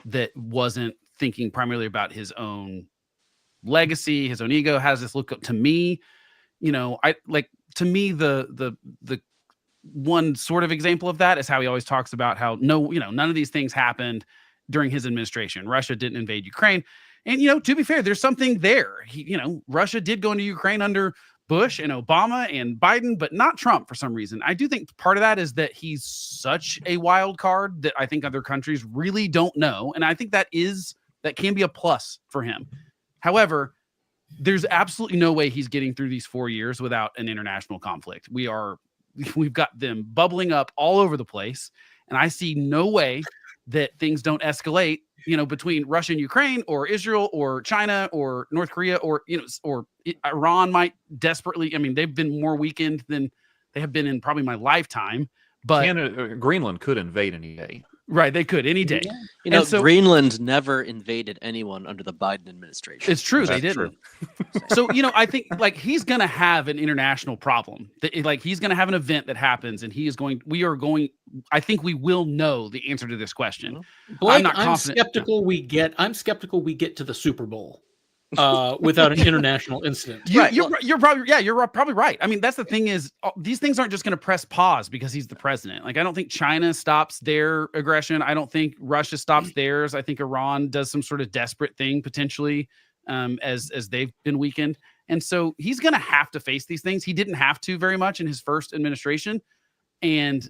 that wasn't thinking primarily about his own legacy, his own ego. How does this look to me? To me, the one sort of example of that is how he always talks about how none of these things happened during his administration. Russia didn't invade Ukraine. And, to be fair, there's something there. Russia did go into Ukraine under Bush and Obama and Biden, but not Trump for some reason. I do think part of that is that he's such a wild card that I think other countries really don't know. And I think that can be a plus for him. However, there's absolutely no way he's getting through these 4 years without an international conflict. We've got them bubbling up all over the place. And I see no way that things don't escalate, between Russia and Ukraine, or Israel, or China, or North Korea, or Iran might desperately. I mean, they've been more weakened than they have been in probably my lifetime. But Greenland could invade any day. Right, they could any day. Greenland never invaded anyone under the Biden administration. It's true, they didn't. So, I think he's going to have an international problem. He's going to have an event that happens, and I think we will know the answer to this question. Blake, I'm skeptical we get to the Super Bowl without an international incident. You're probably right. I mean, that's the thing is, these things aren't just going to press pause because he's the president. I don't think China stops their aggression. I don't think Russia stops theirs. I think Iran does some sort of desperate thing potentially, as they've been weakened. And so he's going to have to face these things. He didn't have to very much in his first administration. And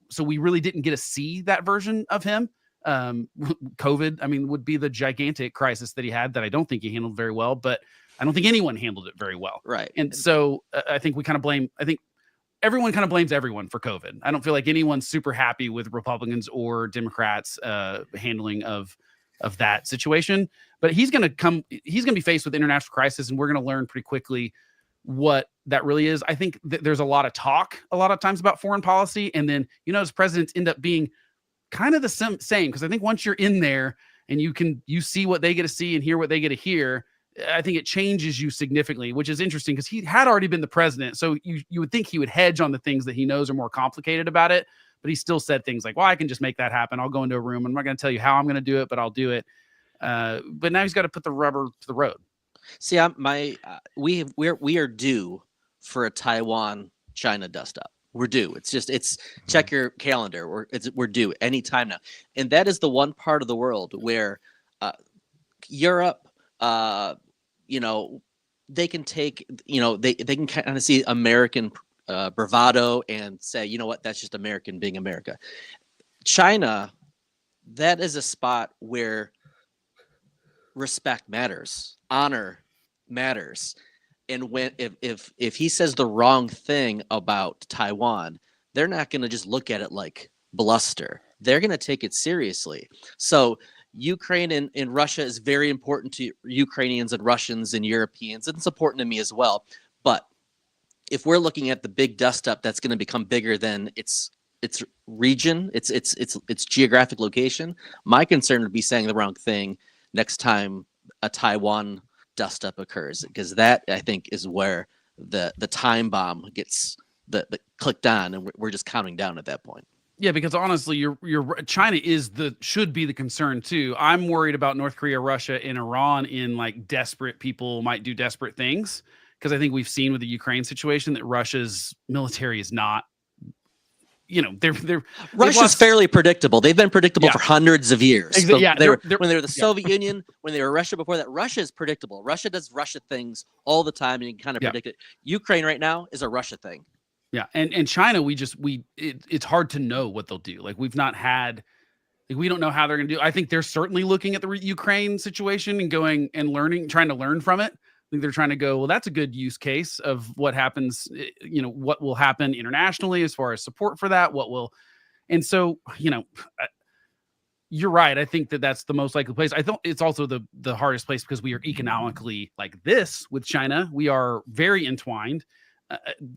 so we really didn't get to see that version of him. COVID, would be the gigantic crisis that he had that I don't think he handled very well, but I don't think anyone handled it very well. Right. And so I think everyone kind of blames everyone for COVID. I don't feel like anyone's super happy with Republicans or Democrats handling of that situation, but he's going to be faced with international crisis, and we're going to learn pretty quickly what that really is. I think there's a lot of talk a lot of times about foreign policy, and then as presidents end up being kind of the same, because I think once you're in there and you see what they get to see and hear what they get to hear, I think it changes you significantly, which is interesting because he had already been the president. So you would think he would hedge on the things that he knows are more complicated about it, but he still said things like, well, I can just make that happen. I'll go into a room. I'm not going to tell you how I'm going to do it, but I'll do it. But now he's got to put the rubber to the road. See, we are due for a Taiwan-China dust-up. We're due. Check your calendar. We're due any time now. And that is the one part of the world where Europe, they can take, they can kind of see American bravado and say, you know what, that's just American being America. China, that is a spot where respect matters, honor matters. And if he says the wrong thing about Taiwan, they're not going to just look at it like bluster. They're going to take it seriously. So Ukraine and Russia is very important to Ukrainians and Russians and Europeans. And it's important to me as well. But if we're looking at the big dust up that's going to become bigger than its region, its geographic location, my concern would be saying the wrong thing next time a Taiwan dust up occurs, because that I think is where the time bomb gets the clicked on, and we're just counting down at that point. Yeah, because honestly, China should be the concern too. I'm worried about North Korea, Russia, and Iran in desperate people might do desperate things, because I think we've seen with the Ukraine situation that Russia's military is not. Russia's fairly predictable. They've been predictable for hundreds of years. Exactly. Yeah, when they were the Soviet Union, when they were Russia before that, Russia is predictable. Russia does Russia things all the time, and you can kind of predict it. Ukraine right now is a Russia thing. Yeah, and China, it's hard to know what they'll do. We've not had, we don't know how they're going to do. I think they're certainly looking at the Ukraine situation and going and trying to learn from it. I think they're trying to go, well, that's a good use case of what happens, what will happen internationally as far as support for that, and so, you're right. I think that's the most likely place. I think it's also the hardest place because we are economically like this with China. We are very entwined.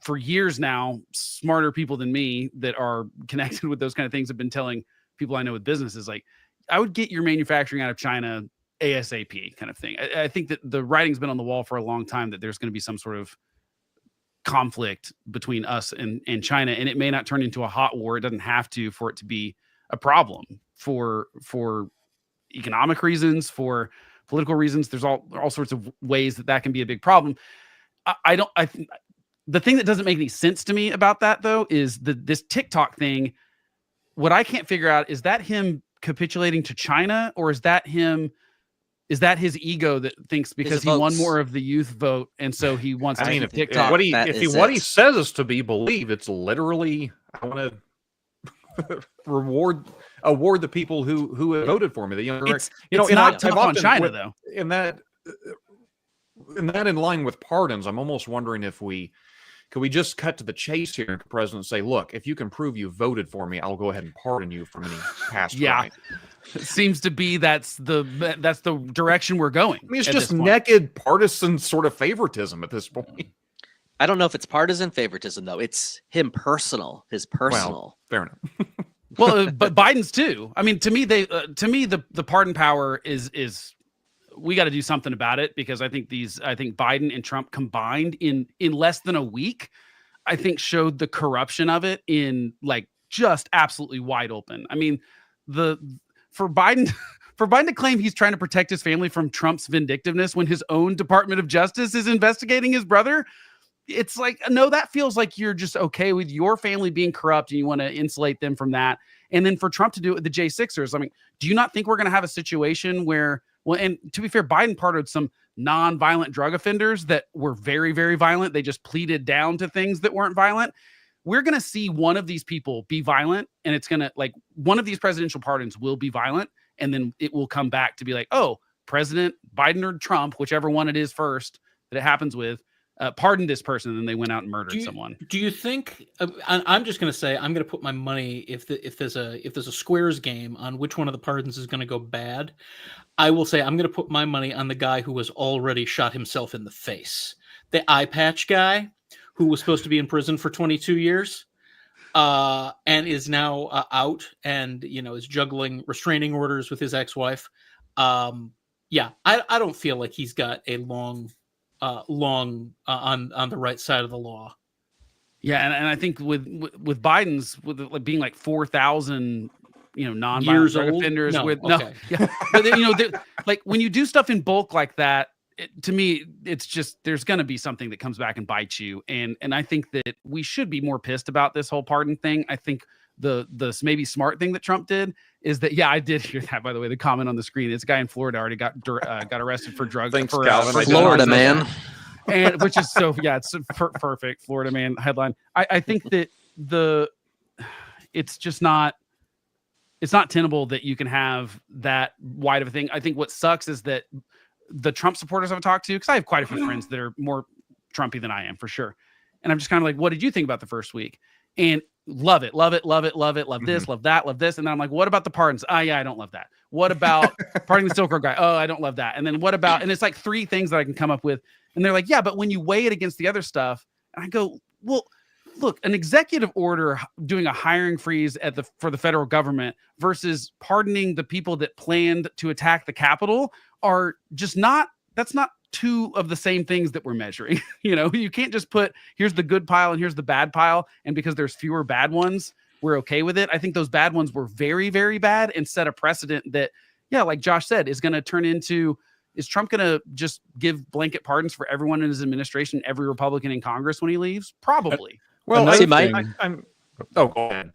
For years now, smarter people than me that are connected with those kind of things have been telling people I know with businesses, I would get your manufacturing out of China ASAP kind of thing. I think that the writing's been on the wall for a long time that there's going to be some sort of conflict between us and China, and it may not turn into a hot war. It doesn't have to for it to be a problem for economic reasons, for political reasons. There's all sorts of ways that can be a big problem. The thing that doesn't make any sense to me about that, though, is this TikTok thing. What I can't figure out is that him capitulating to China, or is that his ego that thinks because he won more of the youth vote and so he wants to keep TikTok? What he says is to be believed, it's literally, I want to award the people who have voted for me. The younger, it's not tough on China, though. In line with pardons, I'm almost wondering if could we just cut to the chase here and the president say, look, if you can prove you voted for me, I'll go ahead and pardon you from any past crime. It seems to be that's the direction we're going. I mean, it's just naked partisan sort of favoritism at this point. I don't know if it's partisan favoritism, though. It's his personal. Well, fair enough. Well, but Biden's too. I mean, to me, the pardon power is we got to do something about it, because I think Biden and Trump combined in less than a week, I think showed the corruption of it in like just absolutely wide open. I mean, for Biden to claim he's trying to protect his family from Trump's vindictiveness when his own Department of Justice is investigating his brother, it's like, no, that feels like you're just okay with your family being corrupt and you want to insulate them from that. And then for Trump to do it with the J6ers, I mean, do you not think we're going to have a situation where, well, and to be fair, Biden pardoned some non-violent drug offenders that were very, very violent. They just pleaded down to things that weren't violent. We're going to see one of these people be violent, and it's going to, like, one of these presidential pardons will be violent, and then it will come back to be like, oh, President Biden or Trump, whichever one it is first that it happens with, pardoned this person, and then they went out and murdered someone. Do you think? I'm just going to say I'm going to put my money if there's a squares game on which one of the pardons is going to go bad. I will say I'm going to put my money on the guy who has already shot himself in the face, the eye patch guy who was supposed to be in prison for 22 years, and is now out and is juggling restraining orders with his ex-wife. I don't feel like he's got a long on the right side of the law. Yeah, and I think with Biden's with being like 4,000 non-violent drug offenders but like when you do stuff in bulk like that, to me it's just there's going to be something that comes back and bites you, and I think that we should be more pissed about this whole pardon thing. I think the maybe smart thing that Trump did is that, I did hear that, by the way, the comment on the screen. This guy in Florida already got arrested for drugs. Thanks, for Calvin. Florida man. And which is it's perfect. Florida man headline. I think that it's just not, it's not tenable that you can have that wide of a thing. I think what sucks is that the Trump supporters I've talked to, because I have quite a few friends that are more Trumpy than I am, for sure. And I'm just kind of like, what did you think about the first week? And love it, love this, love that, love this. And then I'm like, what about the pardons? I don't love that. What about pardoning the Silk Road guy? Oh, I don't love that. And then what about, and it's like 3 things that I can come up with. And they're like, yeah, but when you weigh it against the other stuff, and I go, well, look, an executive order doing a hiring freeze for the federal government versus pardoning the people that planned to attack the Capitol are just not, that's not 2 of the same things that we're measuring. You can't just put, here's the good pile and here's the bad pile, and because there's fewer bad ones, we're okay with it. I think those bad ones were very, very bad and set a precedent that, like Josh said, is going to turn into, is Trump going to just give blanket pardons for everyone in his administration, every Republican in Congress when he leaves? Probably. Well, go ahead.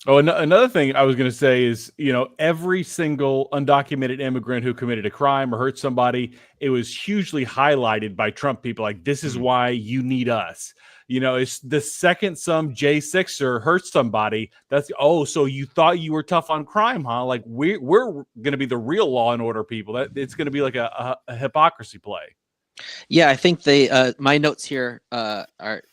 Oh, another thing I was going to say is, every single undocumented immigrant who committed a crime or hurt somebody, it was hugely highlighted by Trump people. Like, this is why you need us. It's the second some J6er hurts somebody, that's, so you thought you were tough on crime, huh? Like, we're going to be the real law and order people. That it's going to be like a hypocrisy play. Yeah, I think my notes here are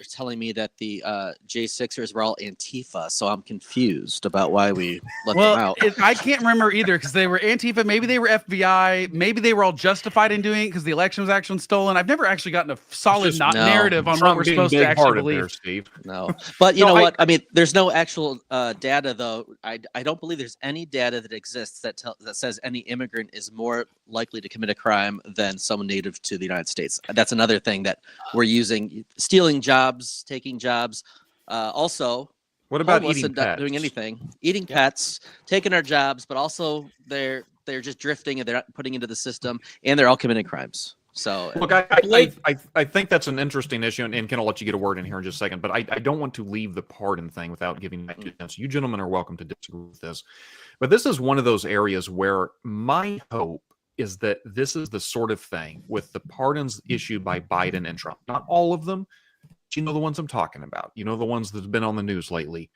telling me that the J6ers were all Antifa, so I'm confused about why we let them out. I can't remember either, because they were Antifa, maybe they were FBI, maybe they were all justified in doing it because the election was actually stolen. I've never actually gotten a solid narrative on what we're supposed to actually believe. There, Steve. No, but you know what? I mean, there's no actual data, though. I don't believe there's any data that exists that says any immigrant is more likely to commit a crime than someone native to the United States. That's another thing that we're using, stealing jobs, taking jobs. Also, What about homeless eating and not pets? doing anything, eating pets, taking our jobs, but also they're just drifting and they're not putting into the system, and they're all committing crimes. So Look, I think that's an interesting issue, and Ken, I'll let you get a word in here in just a second, but I don't want to leave the pardon thing without giving my 2 cents. You gentlemen are welcome to disagree with this, but this is one of those areas where my hope is that this is the sort of thing with the pardons issued by Biden and Trump. Not all of them, but you know the ones I'm talking about. You know the ones that have been on the news lately.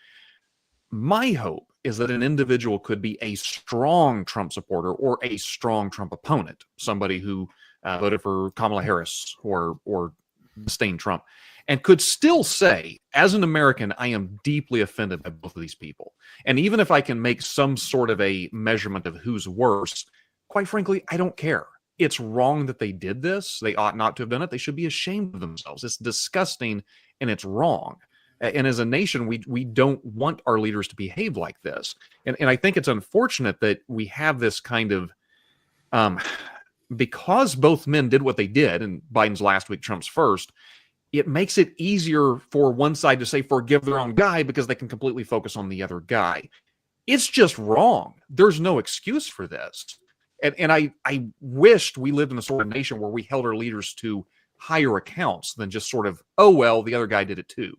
My hope is that an individual could be a strong Trump supporter or a strong Trump opponent, somebody who voted for Kamala Harris or disdained Trump, and could still say, as an American, I am deeply offended by both of these people. And even if I can make some sort of a measurement of who's worse, quite frankly, I don't care. It's wrong that they did this. They ought not to have done it. They should be ashamed of themselves. It's disgusting and it's wrong. And as a nation, we don't want our leaders to behave like this. And I think it's unfortunate that we have this kind of, because both men did what they did, and Biden's last week, Trump's first, it makes it easier for one side to say forgive their own guy because they can completely focus on the other guy. It's just wrong. There's no excuse for this. And I wished we lived in a sort of nation where we held our leaders to higher accounts than just sort of, oh, well, the other guy did it too.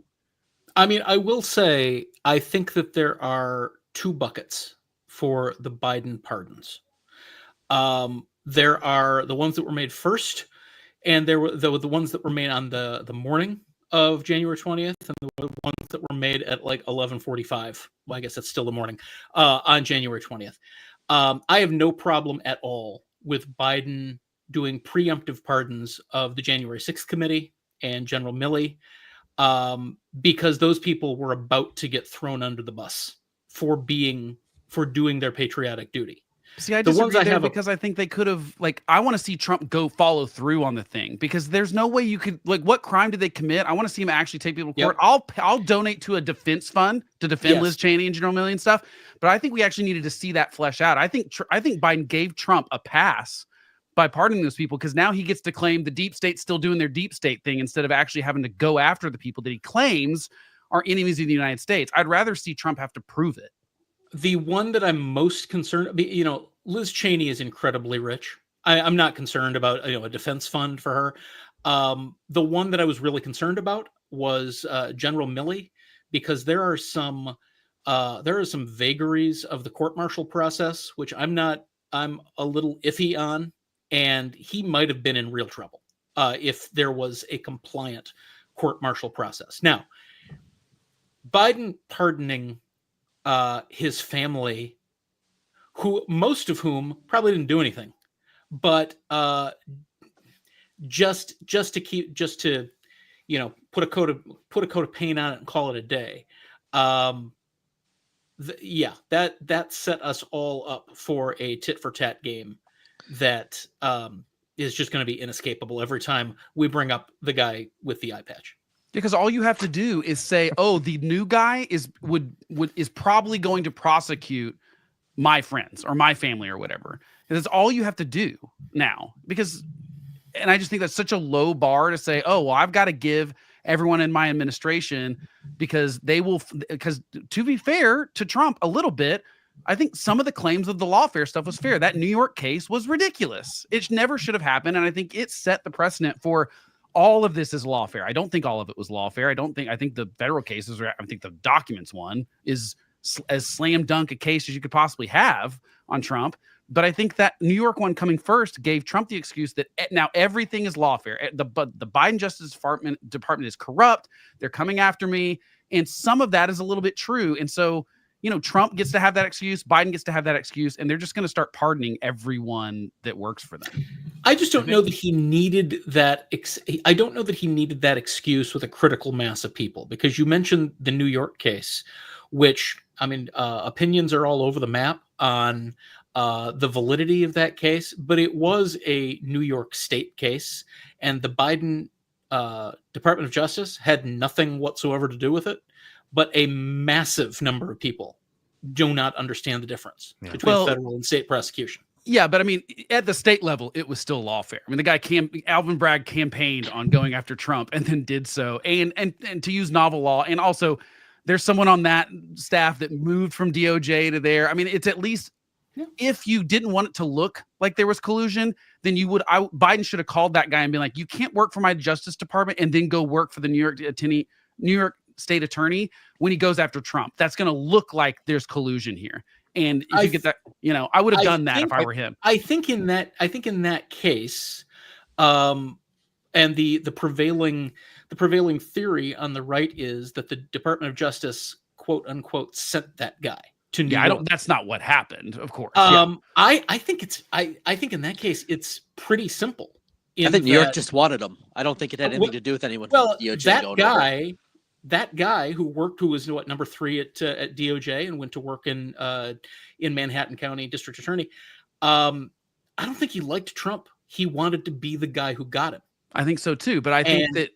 I mean, I will say, I think that there are 2 buckets for the Biden pardons. There are the ones that were made first, and there were the ones that were made on the morning of January 20th, and the ones that were made at like 11:45. Well, I guess that's still the morning on January 20th. I have no problem at all with Biden doing preemptive pardons of the January 6th committee and General Milley, because those people were about to get thrown under the bus for doing their patriotic duty. See, I disagree there because I think they could have, like, I want to see Trump go follow through on the thing, because there's no way you could, like, what crime did they commit? I want to see him actually take people to court. I'll donate to a defense fund to defend Liz Cheney and General Milley and stuff, but I think we actually needed to see that flesh out. I think Biden gave Trump a pass by pardoning those people, because now he gets to claim the deep state's still doing their deep state thing instead of actually having to go after the people that he claims are enemies of the United States. I'd rather see Trump have to prove it. The one that I'm most concerned, Liz Cheney is incredibly rich. I'm not concerned about a defense fund for her. The one that I was really concerned about was General Milley, because there are some vagaries of the court-martial process which I'm a little iffy on, and he might have been in real trouble if there was a compliant court-martial process. Now, Biden pardoning his family, most of whom probably didn't do anything, but just to put a coat of paint on it and call it a day. That set us all up for a tit for tat game that is just going to be inescapable every time we bring up the guy with the eye patch. Because all you have to do is say, "Oh, the new guy is probably going to prosecute my friends or my family or whatever." And that's all you have to do now. And I just think that's such a low bar to say, "Oh, well, I've got to give everyone in my administration because to be fair to Trump a little bit, I think some of the claims of the lawfare stuff was fair. That New York case was ridiculous. It never should have happened, and I think it set the precedent for." All of this is lawfare. I don't think all of it was lawfare. I think the federal cases, I think the documents one is as slam dunk a case as you could possibly have on Trump. But I think that New York one coming first gave Trump the excuse that now everything is lawfare. The Biden Justice Department is corrupt. They're coming after me. And some of that is a little bit true. And so, Trump gets to have that excuse. Biden gets to have that excuse. And they're just going to start pardoning everyone that works for them. I just don't know that he needed that. I don't know that he needed that excuse with a critical mass of people, because you mentioned the New York case, which, opinions are all over the map on the validity of that case, but it was a New York State case, and the Biden Department of Justice had nothing whatsoever to do with it, but a massive number of people do not understand the difference between federal and state prosecution. Yeah, but at the state level, it was still lawfare. The guy Alvin Bragg campaigned on going after Trump and then did so, and to use novel law, and also there's someone on that staff that moved from DOJ to there. I mean, it's at least if you didn't want it to look like there was collusion, then Biden should have called that guy and been like, you can't work for my Justice Department and then go work for the New York State Attorney when he goes after Trump. That's going to look like there's collusion here. And if you get that, I would have done that if I were him. I think in that case, and the prevailing theory on the right is that the Department of Justice, quote unquote, sent that guy to New York. That's not what happened, of course. I think in that case it's pretty simple. I think New York just wanted him. I don't think it had anything to do with anyone. Well, that guy who was number 3 at DOJ and went to work in Manhattan County District Attorney. I don't think he liked Trump. He wanted to be the guy who got him. I think so too. But I think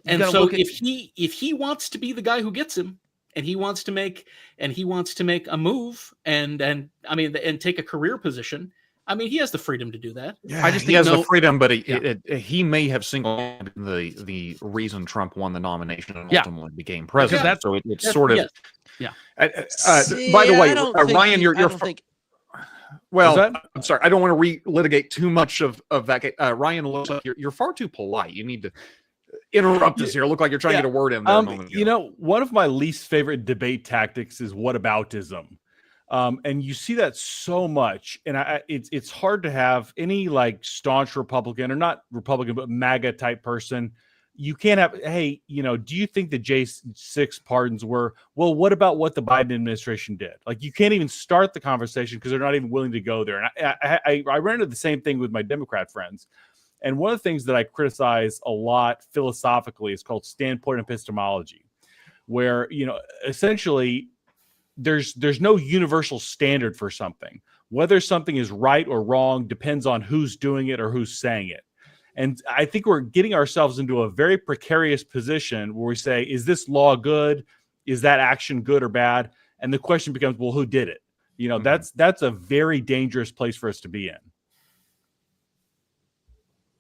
if he wants to be the guy who gets him, and he wants to make a move and take a career position, I mean, he has the freedom to do that. Yeah, I just think he has the freedom, but he may have singled the reason Trump won the nomination and ultimately became president. So it's sort of by the way, Ryan, I'm sorry, I don't want to relitigate too much of that. Ryan, looks like you're far too polite. You need to interrupt us here. Look like you're trying to get a word in there a moment ago. One of my least favorite debate tactics is whataboutism. And you see that so much, and it's hard to have any like staunch Republican, or not Republican, but MAGA type person. You can't have, hey, do you think the J6 pardons were, well, what about what the Biden administration did? Like, you can't even start the conversation because they're not even willing to go there. And I ran into the same thing with my Democrat friends. And one of the things that I criticize a lot philosophically is called standpoint epistemology, where, essentially there's no universal standard for something. Whether something is right or wrong depends on who's doing it or who's saying it. And I think we're getting ourselves into a very precarious position where we say, is this law good? Is that action good or bad? And the question becomes, well, who did it? That's a very dangerous place for us to be in.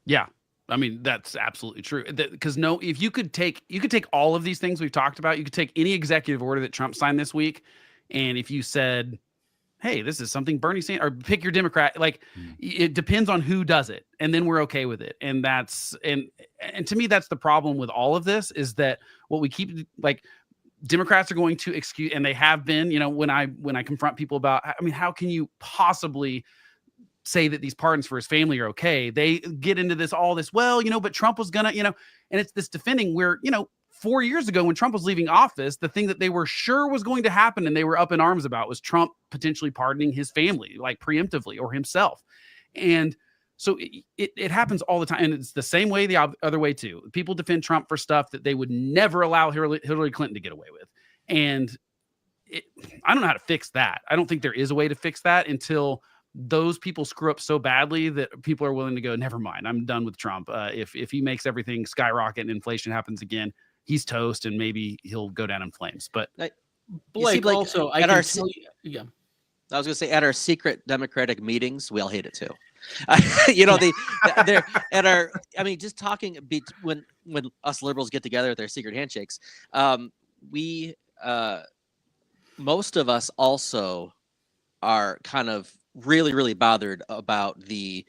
Yeah. I mean, that's absolutely true. Because if you could take all of these things we've talked about, you could take any executive order that Trump signed this week, and if you said, hey, this is something Bernie Sanders, or pick your Democrat, it depends on who does it, and then we're okay with it. And and to me, that's the problem with all of this, is that what we keep, Democrats are going to excuse, and they have been, when I confront people about, I mean, how can you possibly say that these pardons for his family are okay? They get into but Trump was gonna, and it's this defending where, 4 years ago when Trump was leaving office, the thing that they were sure was going to happen and they were up in arms about was Trump potentially pardoning his family, preemptively, or himself. And so it happens all the time. And it's the same way the other way too. People defend Trump for stuff that they would never allow Hillary Clinton to get away with. And I don't know how to fix that. I don't think there is a way to fix that until those people screw up so badly that people are willing to go, never mind, I'm done with Trump. If he makes everything skyrocket and inflation happens again, he's toast, and maybe he'll go down in flames. But Blake, also, I was going to say, at our secret Democratic meetings, we all hate it too. They're at our, just talking when us liberals get together at their secret handshakes, we most of us also are kind of really, really bothered about about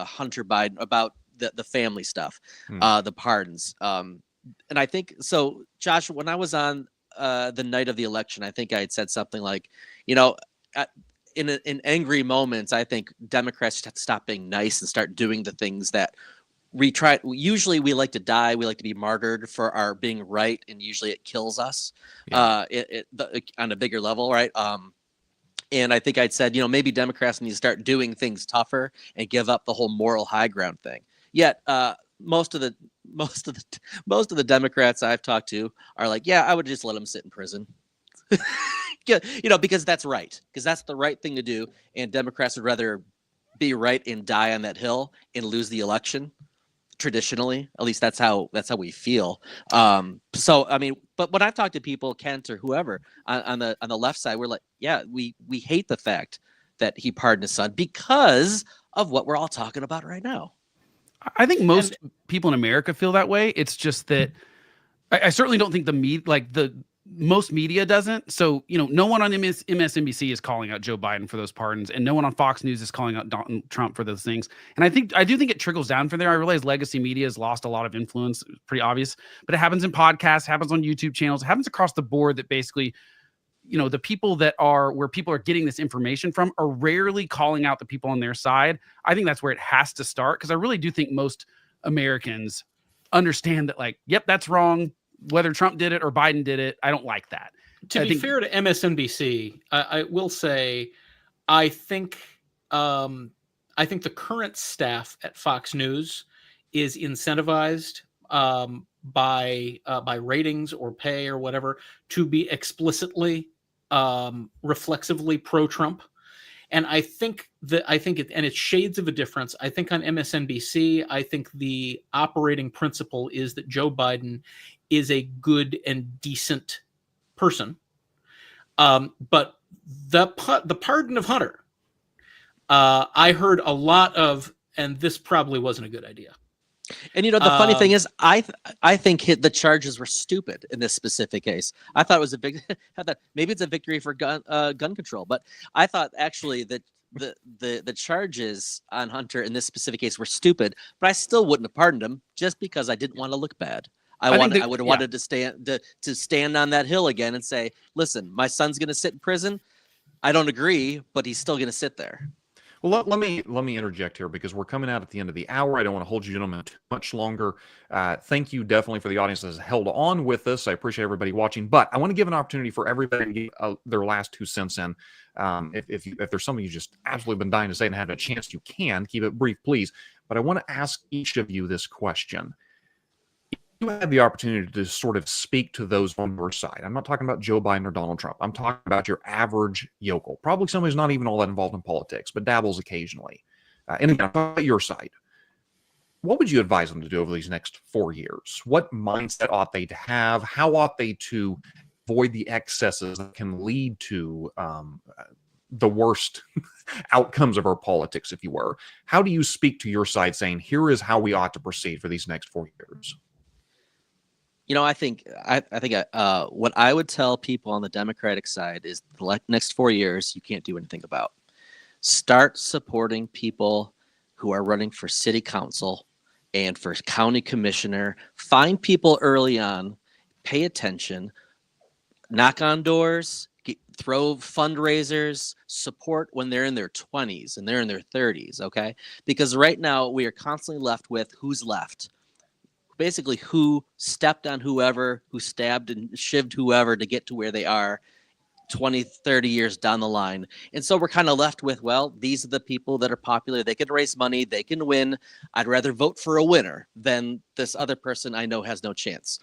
Hunter Biden, about the family stuff, the pardons. And I think so, Josh, when I was on the night of the election, I think I had said something like, in angry moments, I think Democrats should have to stop being nice and start doing the things that we try. Usually we like to die. We like to be martyred for our being right. And usually it kills us on a bigger level. Right. And I think I'd said, maybe Democrats need to start doing things tougher and give up the whole moral high ground thing. Yet most of the Democrats I've talked to are like, yeah, I would just let them sit in prison. Because that's right, because that's the right thing to do. And Democrats would rather be right and die on that hill and lose the election. Traditionally, at least that's how we feel. But when I've talked to people, Kent or whoever on the left side, we're like, yeah, we hate the fact that he pardoned his son because of what we're all talking about right now. I think most people in America feel that way. It's just that I certainly don't think the most media doesn't. So, no one on MSNBC is calling out Joe Biden for those pardons, and no one on Fox News is calling out Donald Trump for those things. And I do think it trickles down from there. I realize legacy media has lost a lot of influence, pretty obvious, but it happens in podcasts, happens on YouTube channels, it happens across the board that basically, the people where people are getting this information from are rarely calling out the people on their side. I think that's where it has to start, because I really do think most Americans understand that, yep, that's wrong. Whether Trump did it or Biden did it, I don't like that. To be fair to MSNBC, I will say, I think the current staff at Fox News is incentivized by ratings or pay or whatever to be explicitly reflexively pro-Trump. And I think it's shades of a difference. I think on MSNBC, I think the operating principle is that Joe Biden is a good and decent person. But the pardon of Hunter, I heard a lot of, and this probably wasn't a good idea. And the funny thing is, I think the charges were stupid in this specific case. I thought it was maybe it's a victory for gun control, but I thought actually that the charges on Hunter in this specific case were stupid. But I still wouldn't have pardoned him just because I didn't want to look bad. I would have wanted to stand on that hill again and say, listen, my son's going to sit in prison. I don't agree, but he's still going to sit there. Well, let me interject here, because we're coming out at the end of the hour. I don't want to hold you gentlemen too much longer. Thank you definitely for the audience that has held on with us. I appreciate everybody watching, but I want to give an opportunity for everybody to get their last 2 cents in. If there's something you just absolutely been dying to say and have a chance, you can keep it brief, please. But I want to ask each of you this question. You had the opportunity to sort of speak to those on your side. I'm not talking about Joe Biden or Donald Trump. I'm talking about your average yokel, probably somebody who's not even all that involved in politics, but dabbles occasionally. And again, I'm talking about your side. What would you advise them to do over these next 4 years? What mindset ought they to have? How ought they to avoid the excesses that can lead to the worst outcomes of our politics, if you were? How do you speak to your side saying, here is how we ought to proceed for these next 4 years? I think what I would tell people on the Democratic side is the next 4 years, you can't do anything about. Start supporting people who are running for city council and for county commissioner. Find people early on, pay attention, knock on doors, throw fundraisers, support when they're in their 20s and they're in their 30s, okay? Because right now we are constantly left with who's left. Basically, who stepped on whoever, who stabbed and shivved whoever to get to where they are 20, 30 years down the line. And so we're kind of left with, well, these are the people that are popular. They can raise money. They can win. I'd rather vote for a winner than this other person I know has no chance.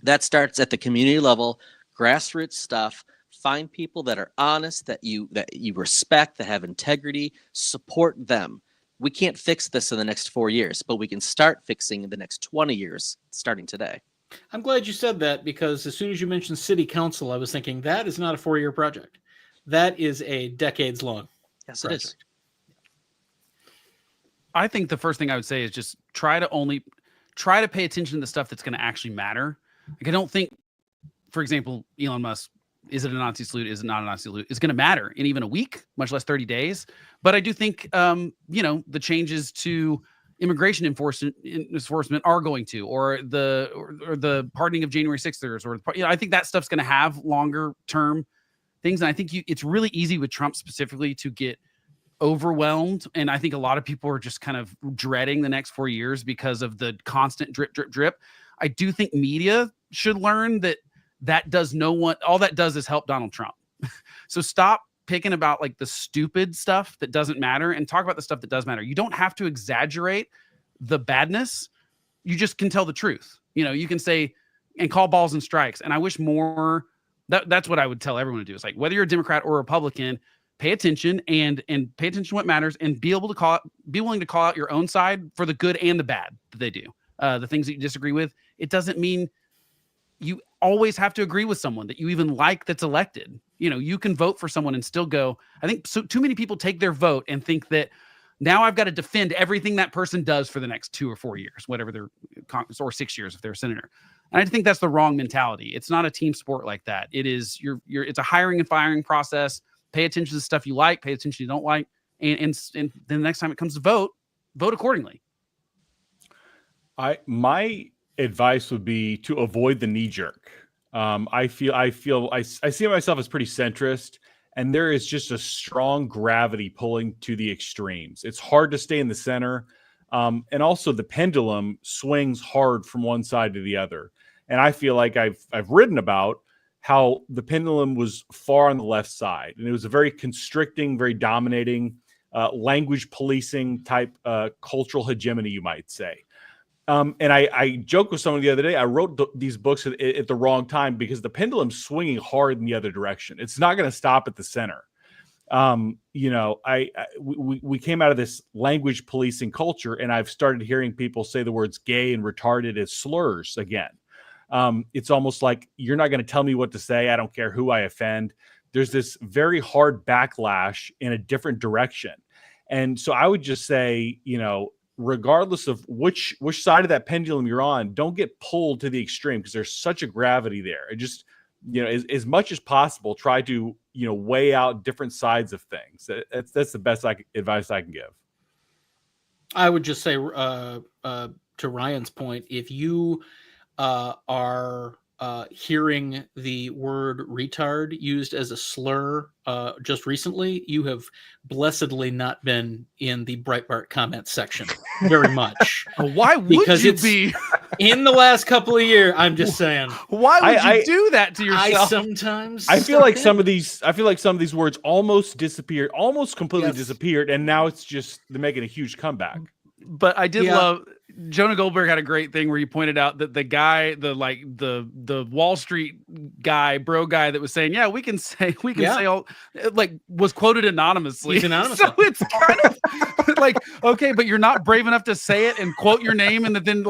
That starts at the community level, grassroots stuff. Find people that are honest, that you respect, that have integrity. Support them. We can't fix this in the next 4 years, but we can start fixing in the next 20 years, starting today. I'm glad you said that, because as soon as you mentioned city council, I was thinking that is not a 4-year project. That is a decades-long Yes, project. it is. I think the first thing I would say is just try to pay attention to the stuff that's going to actually matter. I don't think, for example, Elon Musk, is it a Nazi salute? Is it not a Nazi salute? It's going to matter in even a week, much less 30 days. But I do think, the changes to immigration enforcement are going to, or the pardoning of January 6ers, I think that stuff's going to have longer term things. And I think it's really easy with Trump specifically to get overwhelmed. And I think a lot of people are just kind of dreading the next 4 years because of the constant drip, drip, drip. I do think media should learn that does all that does is help Donald Trump. So stop picking about the stupid stuff that doesn't matter and talk about the stuff that does matter. You don't have to exaggerate the badness. You just can tell the truth. You can say and call balls and strikes. And I wish more that's what I would tell everyone to do. It's whether you're a Democrat or a Republican, pay attention and pay attention to what matters, and be willing to call out your own side for the good and the bad that they do. The things that you disagree with. It doesn't mean you always have to agree with someone that you even like that's elected. You can vote for someone and still go. I think too many people take their vote and think that now I've got to defend everything that person does for the next 2 or 4 years, whatever or 6 years if they're a senator. And I think that's the wrong mentality. It's not a team sport like that. It is it's a hiring and firing process. Pay attention to the stuff you like, pay attention you don't like, and then the next time it comes to vote accordingly. My advice would be to avoid the knee jerk. I see myself as pretty centrist, and there is just a strong gravity pulling to the extremes. It's hard to stay in the center. And also the pendulum swings hard from one side to the other. And I feel like I've written about how the pendulum was far on the left side, and it was a very constricting, very dominating, language policing type cultural hegemony, you might say. And I joked with someone the other day. I wrote these books at the wrong time because the pendulum's swinging hard in the other direction. It's not going to stop at the center. We came out of this language policing culture, and I've started hearing people say the words gay and retarded as slurs again. It's almost like, you're not going to tell me what to say. I don't care who I offend. There's this very hard backlash in a different direction. And so I would just say, regardless of which side of that pendulum you're on, don't get pulled to the extreme, because there's such a gravity there. It just, as much as possible, try to, weigh out different sides of things. That's the best advice I can give. I would just say, to Ryan's point, if you are hearing the word retard used as a slur just recently, you have blessedly not been in the Breitbart comment section very much. Why would you be? In the last couple of years, I'm just saying. Why would you do that to yourself? I feel like some of these words almost disappeared, almost completely disappeared, and now it's just they're making a huge comeback. But I did love Jonah Goldberg had a great thing where he pointed out that the guy, the Wall Street guy, bro guy that was saying, yeah, we can say all, was quoted anonymously. He's anonymous. So it's kind of like, okay, but you're not brave enough to say it and quote your name, and then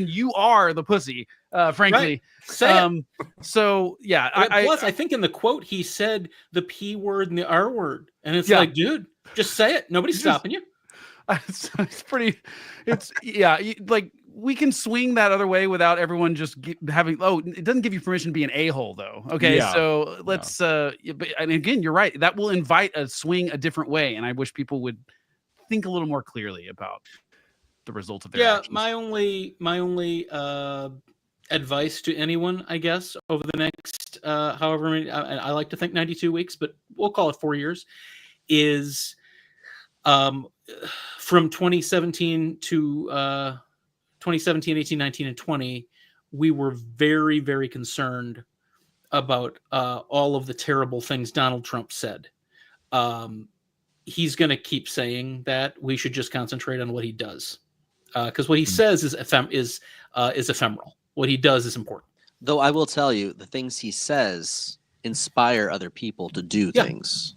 you are the pussy, frankly. Right. So yeah. Plus, I think in the quote he said the P word and the R word, and it's like, dude, just say it. Nobody's stopping you. We can swing that other way without everyone just having, it doesn't give you permission to be an a-hole though. Okay. Yeah. So let's, and again, you're right. That will invite a swing a different way. And I wish people would think a little more clearly about the results of their actions. My only advice to anyone, I guess, over the next, however many, I like to think 92 weeks, but we'll call it 4 years, is, from 2017 to 2017, 18, 19, and 20, we were very, very concerned about all of the terrible things Donald Trump said. He's going to keep saying that. We should just concentrate on what he does, because what he says is ephemeral. What he does is important. Though I will tell you, the things he says inspire other people to do things.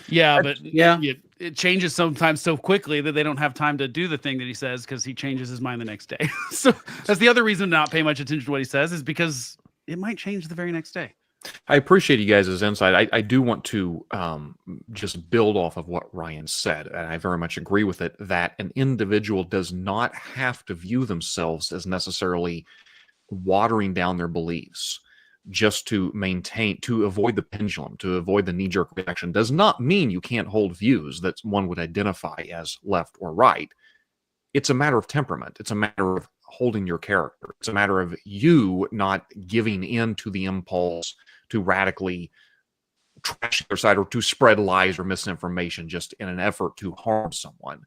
Yeah, but it changes sometimes so quickly that they don't have time to do the thing that he says, because he changes his mind the next day. So that's the other reason to not pay much attention to what he says, is because it might change the very next day. I appreciate you guys' insight. I do want to just build off of what Ryan said, and I very much agree with it, that an individual does not have to view themselves as necessarily watering down their beliefs just to avoid the pendulum, to avoid the knee-jerk reaction. Does not mean you can't hold views that one would identify as left or right. It's a matter of temperament. It's a matter of holding your character. It's a matter of you not giving in to the impulse to radically trash the other side or to spread lies or misinformation just in an effort to harm someone.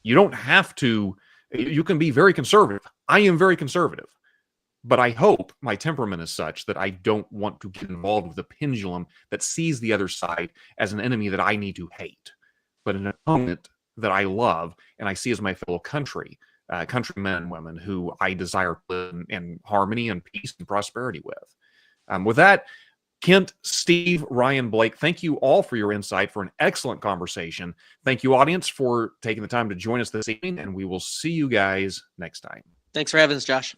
You don't have to. You can be very conservative. I am very conservative. But I hope my temperament is such that I don't want to get involved with a pendulum that sees the other side as an enemy that I need to hate, but an opponent that I love and I see as my fellow countrymen and women who I desire to live in harmony and peace and prosperity with. With that, Kent, Steve, Ryan, Blake, thank you all for your insight, for an excellent conversation. Thank you, audience, for taking the time to join us this evening, and we will see you guys next time. Thanks for having us, Josh.